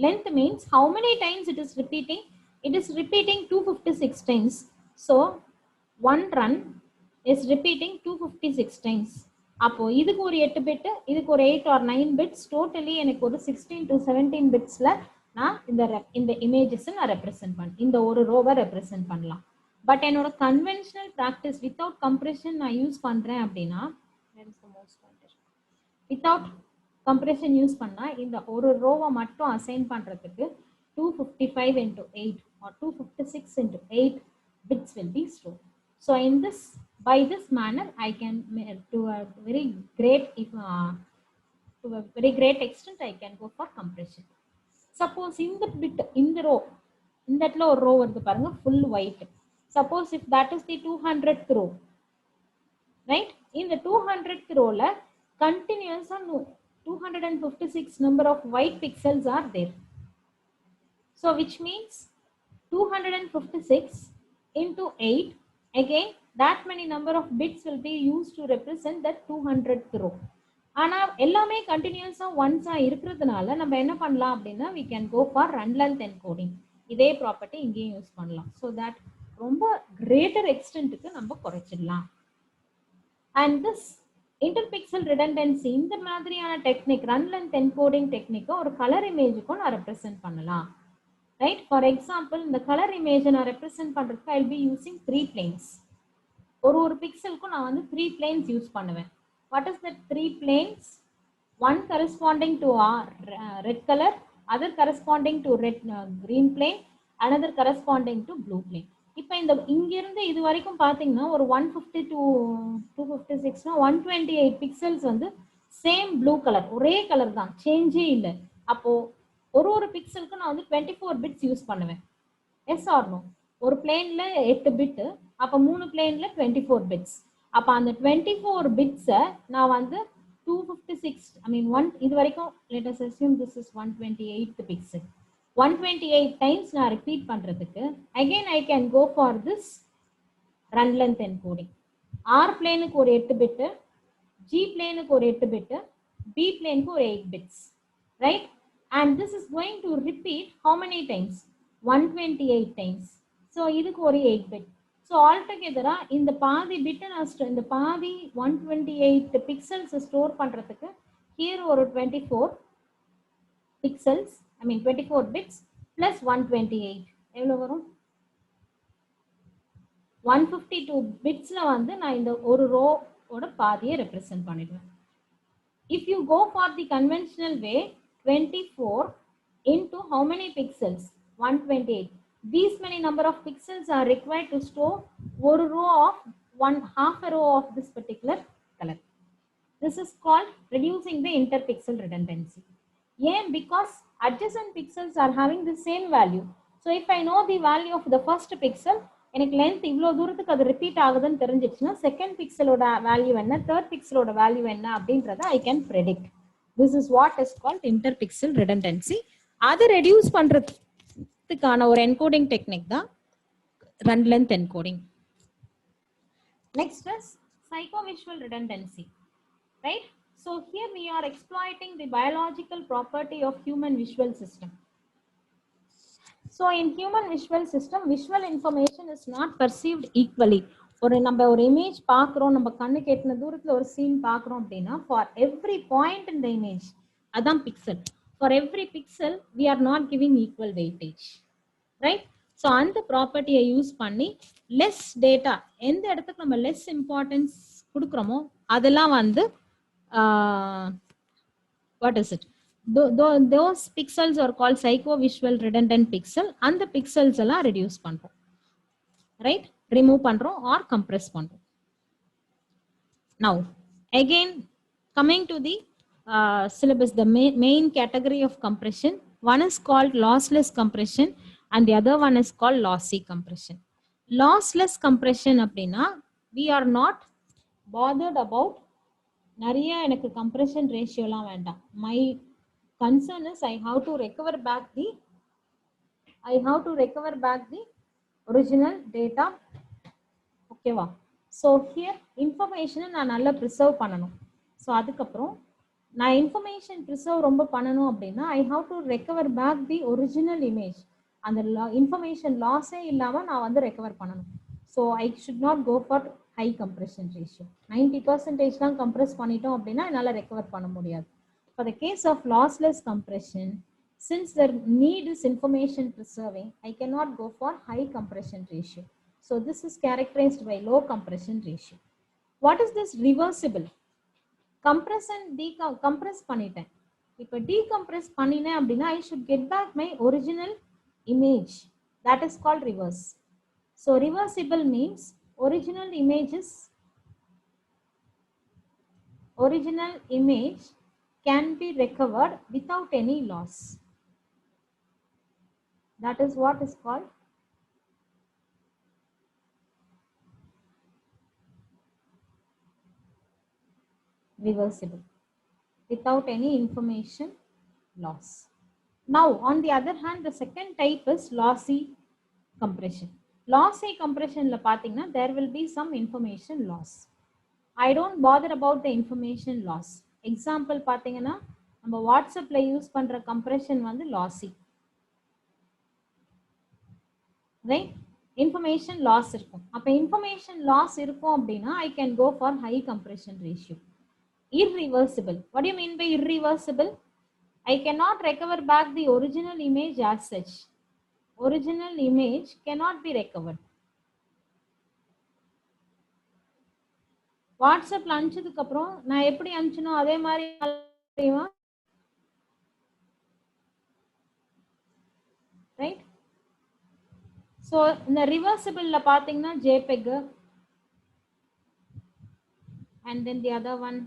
Length means how many times it is repeating? It is repeating 256 times. So one run is repeating 256 times. அப்போ இதுக்கு ஒரு 8 bit, இதுக்கு ஒரு 8 or 9 bits, totally எனக்கு ஒரு 16 to 17 bitsல நான் இந்த இமேஜஸ் நான் ரெப்ரசென்ட் பண்ணேன், இந்த ஒரு ரோவை ரெப்ரசென்ட் பண்ணலாம். பட் என்னோட கன்வென்ஷனல் ப்ராக்டிஸ் வித்தவுட் கம்ப்ரெஷன் நான் யூஸ் பண்றேன் அப்படின்னா, வித்தவுட் கம்ப்ரெஷன் யூஸ் பண்ணா இந்த ஒரு ரோவை மட்டும் அசைன் பண்றதுக்கு 255 into 8 or 256 into 8 bits will be stored. So by this manner I can to a very great extent I can go for compression. Suppose இந்த bit இந்த row இந்த இடத்துல ஒரு row வருது பாருங்க, full white. Suppose if that is the 200th row, right? In the 200th row la continuous 256 number of white pixels are there. So which means 256 into 8, again that many number of bits will be used to represent that 200th row. ஆனா எல்லாமே கண்டினியூஸா ஒன்ஸா இருக்கிறதுனால நம்ம என்ன பண்ணலாம் அப்படின்னா we can go for run length encoding. இதே property இங்கேயும் யூஸ் பண்ணலாம். So that ரொம்ப greater extentக்கு நம்ம குறைச்சிடலாம். And this interpixel redundancy, இந்த மாதிரியான டெக்னிக் run length encoding டெக்னிக்கை ஒரு கலர் இமேஜுக்கும் நான் ரெப்ரசென்ட் பண்ணலாம், ரைட்? ஃபார் எக்ஸாம்பிள் இந்த கலர் இமேஜை நான் ரெப்ரசென்ட் பண்றதுக்கு I'll be using 3 planes. ஒரு பிக்சலுக்கும் நான் வந்து 3 planes யூஸ் பண்ணுவேன். What is that? 3 planes, one corresponding to red color, other corresponding to green plane, another corresponding to blue plane. இப்போ இந்த இங்கிருந்து இது வரைக்கும் பார்த்தீங்கன்னா ஒரு 150 to 256 128 பிக்சல்ஸ் வந்து சேம் ப்ளூ கலர், ஒரே கலர் தான், சேஞ்சே இல்லை. அப்போ ஒரு பிக்சலுக்கு நான் வந்து 24 பிட்ஸ் யூஸ் பண்ணுவேன். Yes or no? ஒரு பிளேன்ல 8 பிட், அப்போ 3 பிளேன்ல 24 பிட்ஸ். அப்போ அந்த 24 பிட்ஸை நான் வந்து 256 இது வரைக்கும் let us assume this is 128 pixel. 128 times நான் repeat பண்றதுக்கு again I can go for this run length encoding. R planeக்கு ஒரு 8 பிட், G planeக்கு ஒரு 8 பிட், B planeக்கு ஒரு 8 bits, right? And this is going to repeat how many times? 128 times. So இதுக்கு ஒரு 8 bit. So altogether இந்த பாதி bit நான் இந்த பாதி 128 பிக்சல்ஸ் ஸ்டோர் பண்றதுக்கு here ஒரு 24 பிக்சல்ஸ் 24 bits plus 128 எவ்வளவு வரும்? 152 பிட்ஸ்ல வந்து நான் இந்த ஒரு ரோ ஓட பாதியை ரெப்ரசன்ட் பண்ணிடுவேன். If you go for the conventional way, 24 into how many pixels? 128. These many number of pixels are required to store one row of half a row of this particular color. This is called reducing the interpixel redundancy. Yeah, because adjacent pixels are having the same value. So if I know the value of the first pixel, எனக்கு length இவ்வளோ தூரத்துக்கு அது repeat ஆகுதுன்னு தெரிஞ்சிச்சுன்னா second பிக்சலோட value என்ன, third பிக்சலோட value என்ன அப்படின்றத I can predict. This is what is called interpixel redundancy. அதை ரெடியூஸ் பண்றதுக்கான ஒரு என்கோடிங் டெக்னிக் தான் run length encoding. Next is psychovisual redundancy, right? So here we are exploiting the biological property of human visual system. So in human visual system, visual information is not perceived equally. நம்ம ஒரு image பார்க்குறோம், நம்ம கண்ணுக்கு எட்டின தூரத்தில் ஒரு scene பார்க்குறோம் அப்படின்னா for every point in the image, அதான் pixel, for every pixel we are not giving equal weightage, right? So அந்த ப்ராப்பர்ட்டியை யூஸ் பண்ணி லெஸ் டேட்டா, எந்த இடத்துக்கு நம்ம லெஸ் இம்பார்ட்டன்ஸ் கொடுக்குறோமோ அதெல்லாம் வந்து what is it? Those pixels are called psychovisual redundant pixel. And the pixels எல்லாம் reduce பண்றோம், right? Remove பண்றோம் or compress பண்றோம். Now again coming to the syllabus, the main category of compression, one is called lossless compression and the other one is called lossy compression. Lossless compression அப்படின்னா we are not bothered about நிறைய எனக்கு compression ரேஷியோலாம் வேண்டாம். My concern is I have to recover back the original data. ஓகேவா? So here இன்ஃபர்மேஷனை நான் நல்லா preserve பண்ணணும். ஸோ அதுக்கப்புறம் நான் இன்ஃபர்மேஷன் ப்ரிசர்வ் ரொம்ப பண்ணணும் அப்படின்னா I have to recover back the original image. அந்த இன்ஃபர்மேஷன் லாஸே இல்லாமல் நான் வந்து ரெக்கவர் பண்ணணும். So I should not go for high compression ratio. 90% தான் கம்ப்ரெஸ் பண்ணிட்டோம் அப்படின்னா என்னால் ரெக்கவர் பண்ண முடியாது. For the case of lossless compression, since the need is information preserving, I cannot go for high compression ratio. So this is characterized by low compression ratio. What is this reversible? Compress and decompress பண்ணிட்டேன். இப்போ decompress பண்ணினேன் அப்படின்னா I should get back my original image. That is called reverse. So reversible means original image can be recovered without any loss. That is what is called reversible, without any information loss. Now on the other hand, the second type is lossy compression. Lossy compression la pathina there will be some information loss. I don't bother about the information loss. Example பாத்தீங்கன்னா நம்ம வாட்ஸ்அப்ல use பண்ற compression வந்து lossy, right? Information loss இருக்கும். அப்ப information loss இருக்கும் அப்படின்னா I can go for high compression ratio. irreversible, what do you mean by irreversible? I cannot recover back the original image as such. Original image cannot be recovered. வாட்ஸ்அப்ல அனுப்பிச்சதுக்கு அப்புறம் நான் எப்படி அனுப்பிச்சனோ அதே மாதிரி ரைட். ஸோ இந்த ரிவர்சிபிள்ல பாத்தீங்கன்னா JPEG and then the other one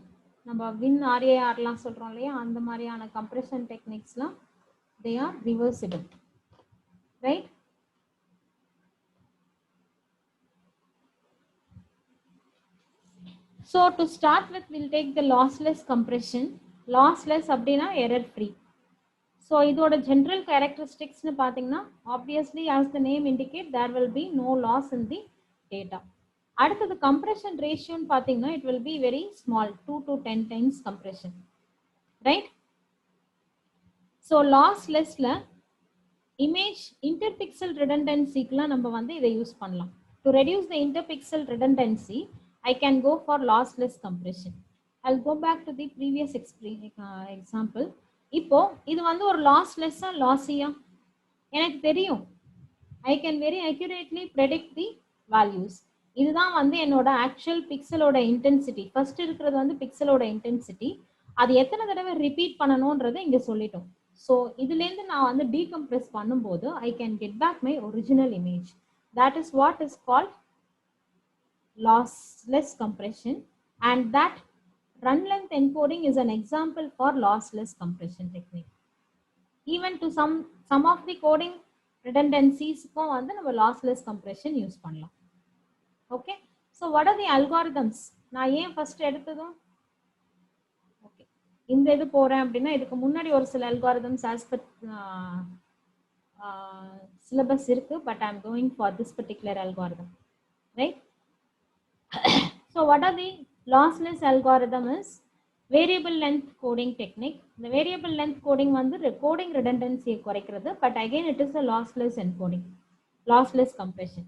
நம்ம win RARலாம் சொல்றோம் இல்லையா, அந்த மாதிரியான compression டெக்னிக்ஸ்லாம் they are reversible, right? So to start with, we'll take the lossless compression. Lossless அப்படினா error free. So இதோட general characteristics னு பாத்தீங்கன்னா obviously as the name indicate there will be no loss in the data. அடுத்தது compression ratio னு பாத்தீங்கன்னா it will be very small, 2 to 10 times compression, right? So losslessல image interpixel redundancy க்குலாம் நம்ம வந்து இதை யூஸ் பண்ணலாம். To reduce the interpixel redundancy, I can go for lossless compression. I'll go back to the previous example. இப்போ இது வந்து ஒரு லாஸ்லெஸ்ஸா லாஸியா எனக்கு தெரியும். I can very accurately predict the values. இதுதான் வந்து என்னோட ஆக்சுவல் பிக்சலோட இன்டென்சிட்டி. ஃபர்ஸ்ட் இருக்கிறது வந்து பிக்சலோட இன்டென்சிட்டி. அது எத்தனை தடவை ரிப்பீட் பண்ணணும்ன்றதை இங்க சொல்லிட்டோம். ஸோ இதுலேருந்து நான் வந்து டீகம்ப்ரெஸ் பண்ணும்போது I can get back my original image. That is what is called lossless compression, and that run length encoding is an example for lossless compression technique. Even to some of the coding redundancies க்கும் வந்து நம்ம lossless compression use பண்ணலாம். Okay, so what are the algorithms? நான் ஏன் first எடுத்ததும் okay இந்த இது போறேன் அப்படின்னா இதுக்கு முன்னாடி ஒரு சில algorithms as per syllabus இருக்கு, but I am going for this particular algorithm, right? So what are the lossless algorithm is variable length coding technique. The variable length coding வந்து coding redundancy குறைக்கிறது, but again it is a lossless encoding, lossless compression.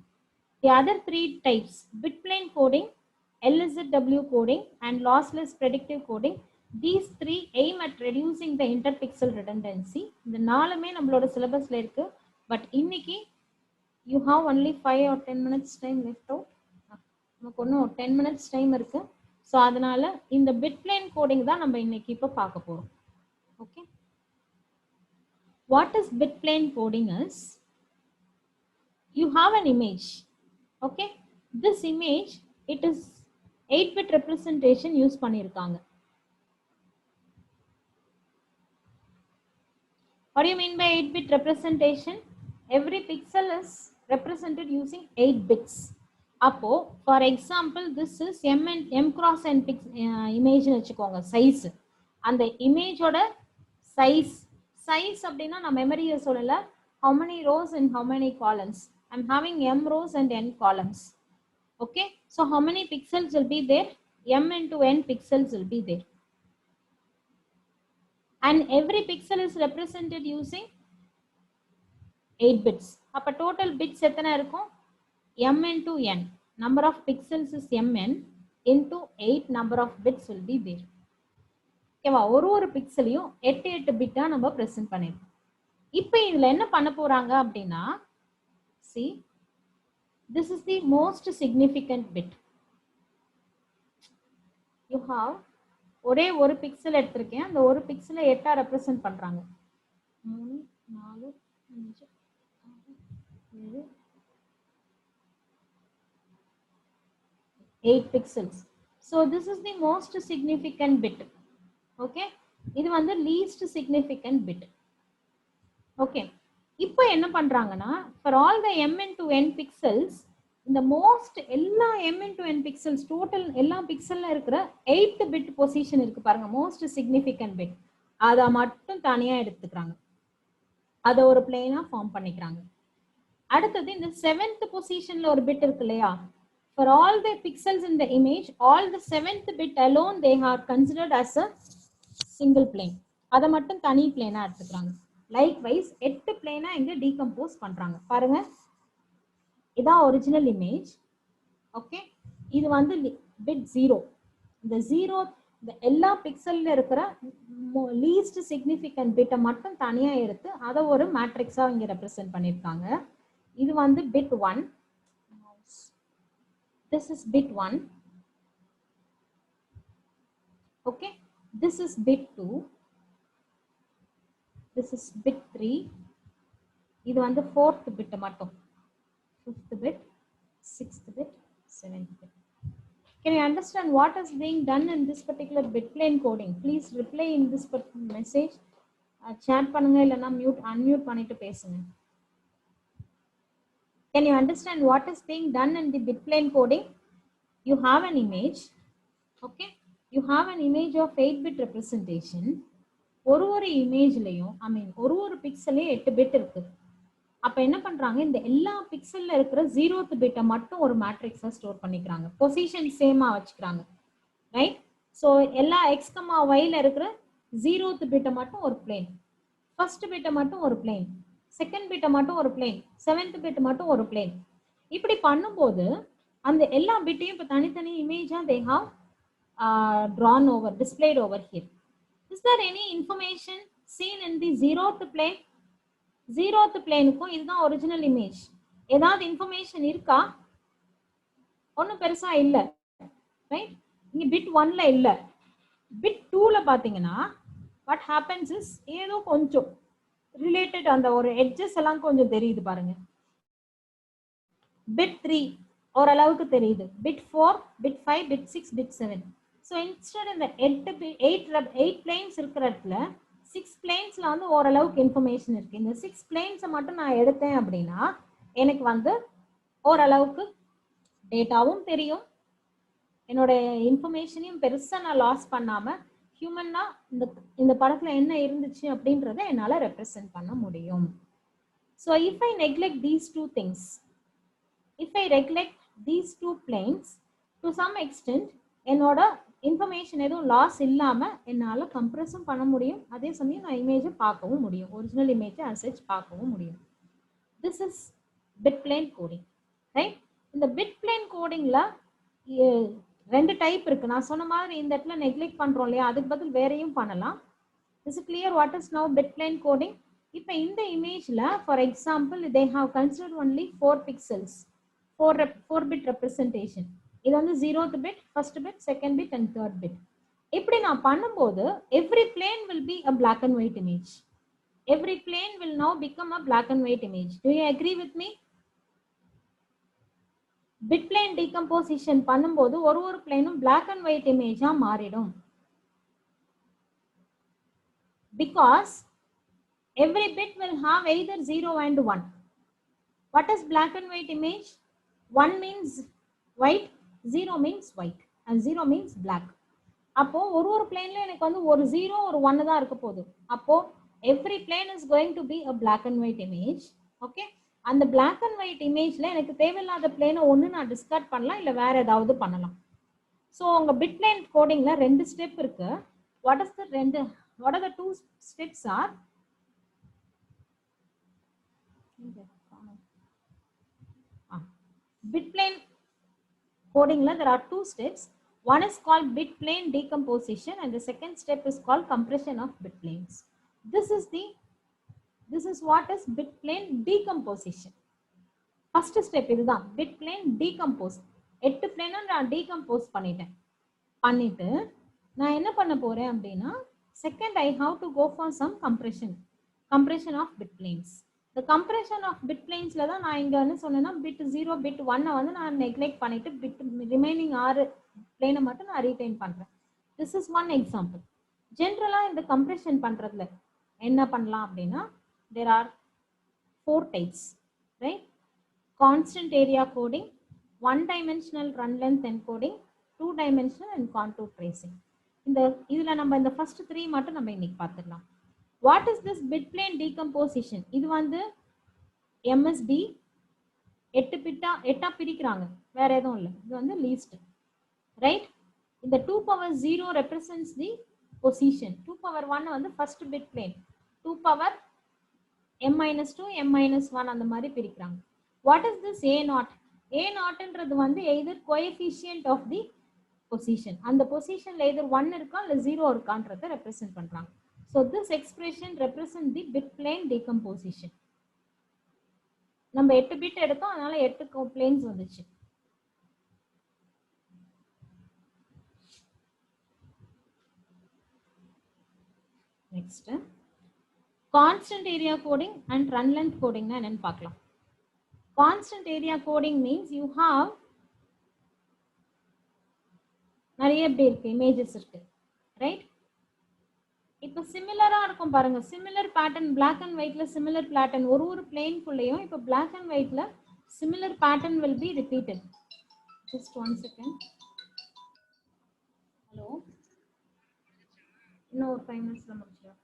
The other three types, bitplane coding, LZW coding and lossless predictive coding, these three aim at reducing the interpixel redundancy. இந்த நாலுமே நம்மளோட சிலபஸ்ல இருக்கு, but இன்னைக்கு you have only 5 or 10 minutes time left out. நமக்கு இன்னும் 10 minutes time இருக்கு. So அதனால இந்த பிட்பிளேன் கோடிங் தான் நம்ம இன்னைக்கு இப்போ பார்க்க போறோம். Okay, what is bitplane coding is, you have an image. Okay, this image it is 8-bit representation use பண்ணியிருக்காங்க. What do you mean by 8-bit representation? Every pixel is represented using 8 bits. அப்போ for example this is m cross n இமேஜ்னு வச்சுக்கோங்க. Size, அந்த இமேஜோட size அப்படின்னா நான் மெமரியை சொல்லல. how many rows and how many columns? I'm having m rows and n columns. Okay, so how many pixels will be there? m into n pixels will be there, and every pixel is represented using 8 bits. அப்ப total bits எத்தனை இருக்கும்? m into n, number of pixels is mn into 8 number of bits will be there. ஓகேவா, ஒரு பிக்சலையும் 8 பிட்டா நம்ம present பண்ணிருக்கோம். இப்போ இதுல என்ன பண்ண போறாங்க அப்படின்னா, see, this is the most significant bit. You have ஒரே ஒரு பிக்சல் எடுத்திருக்கேன், அந்த ஒரு பிக்சலை 8ஆ ரெப்ரசன்ட் பண்றாங்க. 3 4 5 6 7 8 pixels. So this is the most significant bit. Okay, இது வந்து least significant bit. Okay, இப்போ என்ன பண்றாங்கன்னா, for all the m into n pixels, இந்த most எல்லா m into n pixels total எல்லா பிக்சல்ல இருக்கிற 8th bit position இருக்கு பாருங்க, most significant bit, அத மட்டும் தனியா எடுத்துக்கிறாங்க, அத ஒரு பிளேனா ஃபார்ம் பண்ணிக்கிறாங்க. அடுத்தது இந்த 7th பொசிஷன்ல ஒரு பிட் இருக்கு இல்லையா, for all the pixels in the image, all the 7th bit alone they are considered as a single plane. அத மட்டும் தனி பிளேனா எடுத்துக்கிறாங்க. Likewise 8 பிளேனா இங்க டீகம்போஸ் பண்றாங்க. பாருங்க, இதான் ஒரிஜினல் இமேஜ். ஓகே, இது வந்து பிட் 0. இந்த 0 இந்த எல்லா பிக்சல்ல இருக்கிற லீஸ்ட் சிக்னிஃபிகன்ட் பிட்டை மட்டும் தனியா எடுத்து அதை ஒரு மேட்ரிக்ஸா இங்க ரெப்ரசென்ட் பண்ணிருக்காங்க. இது வந்து bit 1. This is bit 1. Okay, this is bit 2, this is bit 3, இது வந்து 4th bit மட்டும், 5th bit, 6th bit, 7th bit. Can you understand what is being done in this particular bit plane coding? Please reply in this message. Chat பண்ணுங்க இல்லனா unmute பண்ணிட்டு பேசுங்க. Can you understand what is being done in the bit plane coding? You have an image, okay? You have an image of 8-bit representation. ஒரு இமேஜ்லயும் ஒரு பிக்சல்லையும் 8 bit இருக்கு. அப்ப என்ன பண்றாங்க, இந்த எல்லா பிக்சல்ல இருக்கிற 0th பிட்டை மட்டும் ஒரு மேட்ரிக்ஸா ஸ்டோர் பண்ணிக்கிறாங்க. பொசிஷன் சேமா வச்சுக்கிறாங்க, ரைட்? ஸோ எல்லா எக்ஸ் கமா ஒய்ல இருக்கிற 0th பிட்டை மட்டும் ஒரு பிளேன், ஃபர்ஸ்ட் பிட்டை மட்டும் ஒரு பிளேன், செகண்ட் பிட்டை மட்டும் ஒரு பிளேன், 7th பிட் மட்டும் ஒரு பிளேன். இப்படி பண்ணும்போது அந்த எல்லா பிட்டையும் இப்போ தனித்தனி இமேஜா they have drawn over, displayed over here. Is there any information seen in the 0th plane? 0th பிளேனுக்கும் இதுதான் ஒரிஜினல் இமேஜ். ஏதாவது இன்ஃபர்மேஷன் இருக்கா? ஒன்றும் பெருசா இல்லை, ரைட்? இங்க பிட் 1ல இல்லை. பிட் 2ல பாத்தீங்கன்னா what happens is ஏதோ கொஞ்சம் ரிலேட்டட், அந்த ஒரு எட்ஜஸ் எல்லாம் கொஞ்சம் தெரியுது பாருங்க. பிட் 3 ஓரளவுக்கு தெரியுது, bit 4, bit 5, bit 6, bit 7. So instead இந்த 8 பிளேன்ஸ் இருக்கிற இடத்துல 6 பிளேன்ஸ்ல வந்து ஓரளவுக்கு இன்ஃபர்மேஷன் இருக்கு. இந்த 6 பிளேன்ஸை மட்டும் நான் எடுத்தேன் அப்படின்னா எனக்கு வந்து ஓரளவுக்கு டேட்டாவும் தெரியும், என்னோட இன்ஃபர்மேஷனையும் பெருசா நான் லாஸ் பண்ணாம ஹியூமன்னா இந்த படத்துல என்ன இருந்துச்சு அப்படின்றத என்னால ரெப்ரசென்ட் பண்ண முடியும். So if I neglect these two things, if I neglect these two planes, to some extent என்னோட இன்ஃபர்மேஷன் எதுவும் லாஸ் இல்லாம என்னால கம்ப்ரஸும் பண்ண முடியும், அதே சமயம் நான் இமேஜை பார்க்கவும் முடியும், ஒரிஜினல் இமேஜை அசெச் பார்க்கவும் முடியும். This is bit plane coding, right? இந்த பிட் பிளேன் கோடிங்ல 2 டைப் இருக்கு. நான் சொன்ன மாதிரி இந்த இடத்துல நெக்லெக்ட் பண்றோம் இல்லையா, அதுக்கு பதில் வேறையும் பண்ணலாம். Is clear what is now bit plane coding? இப்போ இந்த இமேஜ்ல for example they have considered only 4 pixels, 4 bit representation. இது வந்து 0th bit, first bit, second bit and third bit. இப்படி நான் பண்ணும்போது every plane will be a black and white image. Every plane will now become a black and white image. Do you agree with me? Bit plane decomposition பண்ணும்போது ஒரு பிளேனும் black and white image ஆ மாறிடும். Because every bit will have either 0 and 1. What is black and white image? 1 means white, 0 means white and 0 means black. அப்போ ஒரு பிளேன்ல எனக்கு வந்து ஒரு 0 ஒரு 1 தான் இருக்க போகுது. அப்போ every plane is going to be a black and white image. Okay, அந்த black and white imageல எனக்கு தேவையில்லாத பிளேனை ஒன்று நான் டிஸ்கார்ட் பண்ணலாம், இல்லை வேற ஏதாவது பண்ணலாம். ஸோ உங்க பிட் பிளேன் கோடிங்ல 2 ஸ்டெப் இருக்கு. what are the 2 steps are? Bit plane coding la there are 2 steps. One is called bit plane decomposition and the second step is called compression of bit planes. This is what is bit plane decomposition. First step இதுதான் bit plane decompose. 8 plane நான் decompose பண்ணிட்டு நான் என்ன பண்ண போறேன் அப்படின்னா second I have to go for some compression of bit planes. The compression of bit planes la தான் நான் இங்க என்ன சொன்னேன்னா bit 0 bit 1 வந்து நான் neglect பண்ணிட்டு bit remaining 6 plane மட்டும் நான் retain பண்றேன். This is one example. Generally இந்த compression பண்றதுல என்ன பண்ணலாம் அப்படின்னா there are 4 types, right? Constant area coding, 1-dimensional run length encoding, 2-dimensional and contour tracing. இதுல நம்ம இந்த first 3 மட்டும் நம்ம இன்னைக்கு பார்த்துடலாம். What is this bit plane decomposition? இது வந்து MSB 8 பிட்டா பிரிக்கிறாங்க, வேற எதுவும் இல்லை. இது வந்து least, right? இந்த 2 power 0 represents the position. 2 power 1 வந்து first bit plane, 2 power m-2 m-1 அந்த மாதிரி பிரிக்கிறாங்க. What is this A0? A0ன்றது வந்து either coefficient of the position. அந்த பொசிஷன்ல either 1 இருக்கா இல்ல 0 இருக்கான்றதை ரெப்ரசென்ட் பண்றாங்க. So this expression represents the bit plane decomposition. நம்ம 8 பிட் எடுத்தோம், அதனால 8 planes வந்துச்சு. Next, constant area coding and run length coding na enna paakalam. Constant area coding means you have நிறைய எப்படி இருக்கு இமேஜஸ் இருக்கு, ரைட்? இப்போ சிமிலரா இருக்கும் பாருங்க, சிமிலர் பேட்டர்ன் பிளாக் அண்ட் ஒயிட்ல சிமிலர் பேட்டர்ன் ஒரு பிளேன்குள்ளேயும் இப்போ பிளாக் அண்ட் ஒயிட்ல similar pattern will be repeated. Just 1 second. Hello, இன்னும் ஒரு 5 minutes முடிச்சிடும்.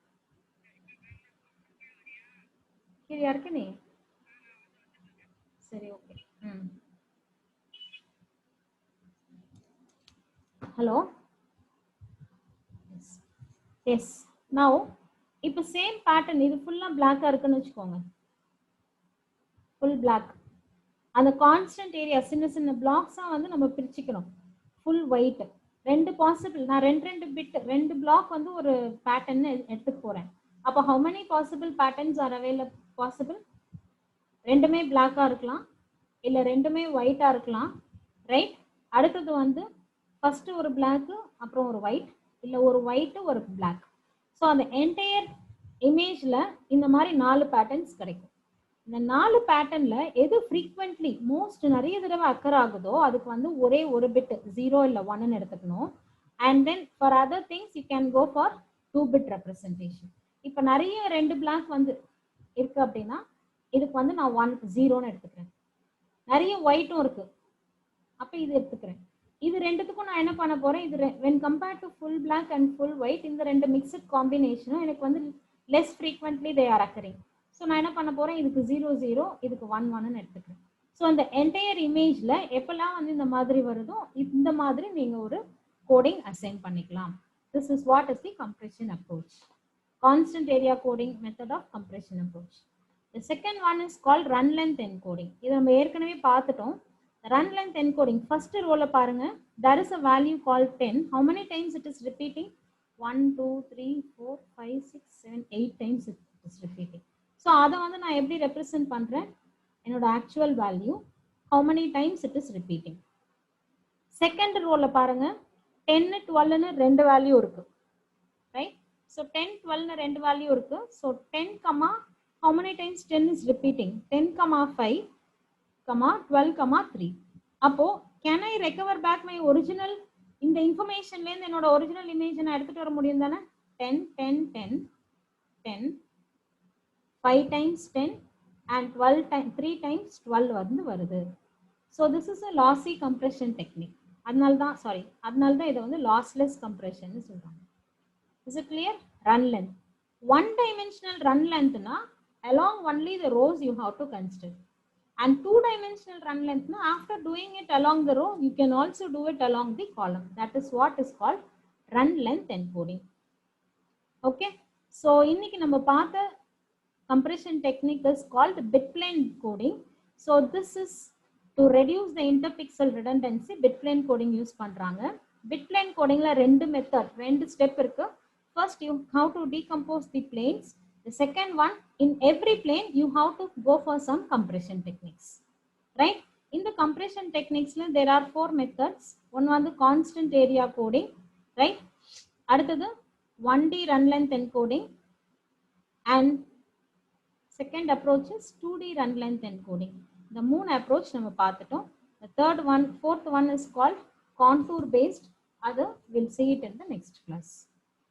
சரியா இருக்கு நீ? சரி, ஓகே. Hello, yes. நவ் இப்போ சேம் பேட்டர்ன் இது ஃபுல்லா பிளாக்கா இருக்குன்னு வச்சுக்கோங்க, ஃபுல் பிளாக். அந்த கான்ஸ்டன்ட் ஏரியா சின்ன சின்ன பிளாக்ஸா வந்து நம்ம பிரிச்சுக்கணும். ஃபுல் ஒயிட் ரெண்டு பாசிபிள், நான் ரெண்டு பிட் ரெண்டு பிளாக் வந்து ஒரு பேட்டர்ன் எடுத்துக்க போறேன். அப்போ how many possible patterns are available? Possible ரெண்டுமே பிளாக்கா இருக்கலாம், இல்ல ரெண்டுமே ஒயிட்டா இருக்கலாம், ரைட்? அடுத்தது வந்து ஃபர்ஸ்ட் ஒரு பிளாக் அப்புறம் ஒரு ஒயிட், இல்ல ஒரு ஒயிட் ஒரு பிளாக். ஸோ அந்த என்டையர் இமேஜ்ல இந்த மாதிரி 4 பேட்டர்ன்ஸ் கிடைக்கும். இந்த 4 பேட்டர்ன்ல எது ஃப்ரீக்வென்ட்லி மோஸ்ட் நிறைய தடவை அக்கர் ஆகுதோ அதுக்கு வந்து ஒரே ஒரு பிட் 0 இல்ல 1ன்னு எடுத்துக்கணும். And then for other things you can go for 2 bit representation. இப்போ நிறைய 2 பிளாக் வந்து இருக்கு அப்படின்னா இதுக்கு வந்து நான் 0ன்னு எடுத்துக்கிறேன். நிறைய ஒயிட்டும் இருக்கு, அப்ப இது எடுத்துக்கிறேன். இது ரெண்டுத்துக்கும் நான் என்ன பண்ண போறேன், இது when compared to full black and full white இந்த ரெண்டு மிக்ஸ்ட் காம்பினேஷனும் எனக்கு வந்து less frequently they are occurring. So நான் என்ன பண்ண போறேன், இதுக்கு 0 0 இதுக்கு 1 1ன்னு எடுத்துக்கிறேன். ஸோ அந்த என்டையர் இமேஜ்ல எப்பெல்லாம் வந்து இந்த மாதிரி வருதோ இந்த மாதிரி நீங்க ஒரு கோடிங் அசைன் பண்ணிக்கலாம். This is what is the compression approach. Constant area coding method of compression approach. The second one is called run length encoding. இது நம்ம ஏற்கனவே பார்த்துட்டோம். Run length encoding first row la பாருங்க, there is a value called 10. How many times it is repeating? 1 2 3 4 5 6 7 8 times it is repeating. So அதை வந்து நான் எப்படி represent பண்றேன், என்னோட actual value how many times it is repeating. Second ரோல பாருங்க, 10 12 ன்னு ரெண்டு வேல்யூ இருக்கு, ரைட்? So 10 12 ன்னு ரெண்டு வேல்யூ இருக்கு. So 10 how many times 10 is repeating? 10 5 12 3. அப்போ can I recover back my original, இந்த இன்ஃபர்மேஷன்ல இருந்து என்னோட ஒரிஜினல் இமேஜ் நான் எடுத்துட்டு வர முடியும் தானே? 10 10 10 10 5 times 10 and 12 times 3 times 12 வந்து வருது. So this is a lossy compression technique. அதனால தான் இதை வந்து lossless compression னு சொல்றாங்க. Is it clear? Run length, one dimensional run length na along only the rows you have to consider, and 2-dimensional run length na after doing it along the row you can also do it along the column. That is what is called run length encoding. Okay, so இன்னைக்கு நம்ம பார்த்த compression technique is called bitplane coding. So this is to reduce the interpixel redundancy. bitplane coding use பண்றாங்க. bitplane codingல ரெண்டு method, ரெண்டு step இருக்கு. First you have to decompose the planes. The second one, in every plane you have to go for some compression techniques, right? In the compression techniques there are 4 methods. One was the constant area coding, right? அடுத்தது 1D run length encoding, and second approach is 2D run length encoding. The மூணு approach நம்ம பார்த்துட்டோம். The fourth one is called contour based. Other we'll see it in the next class.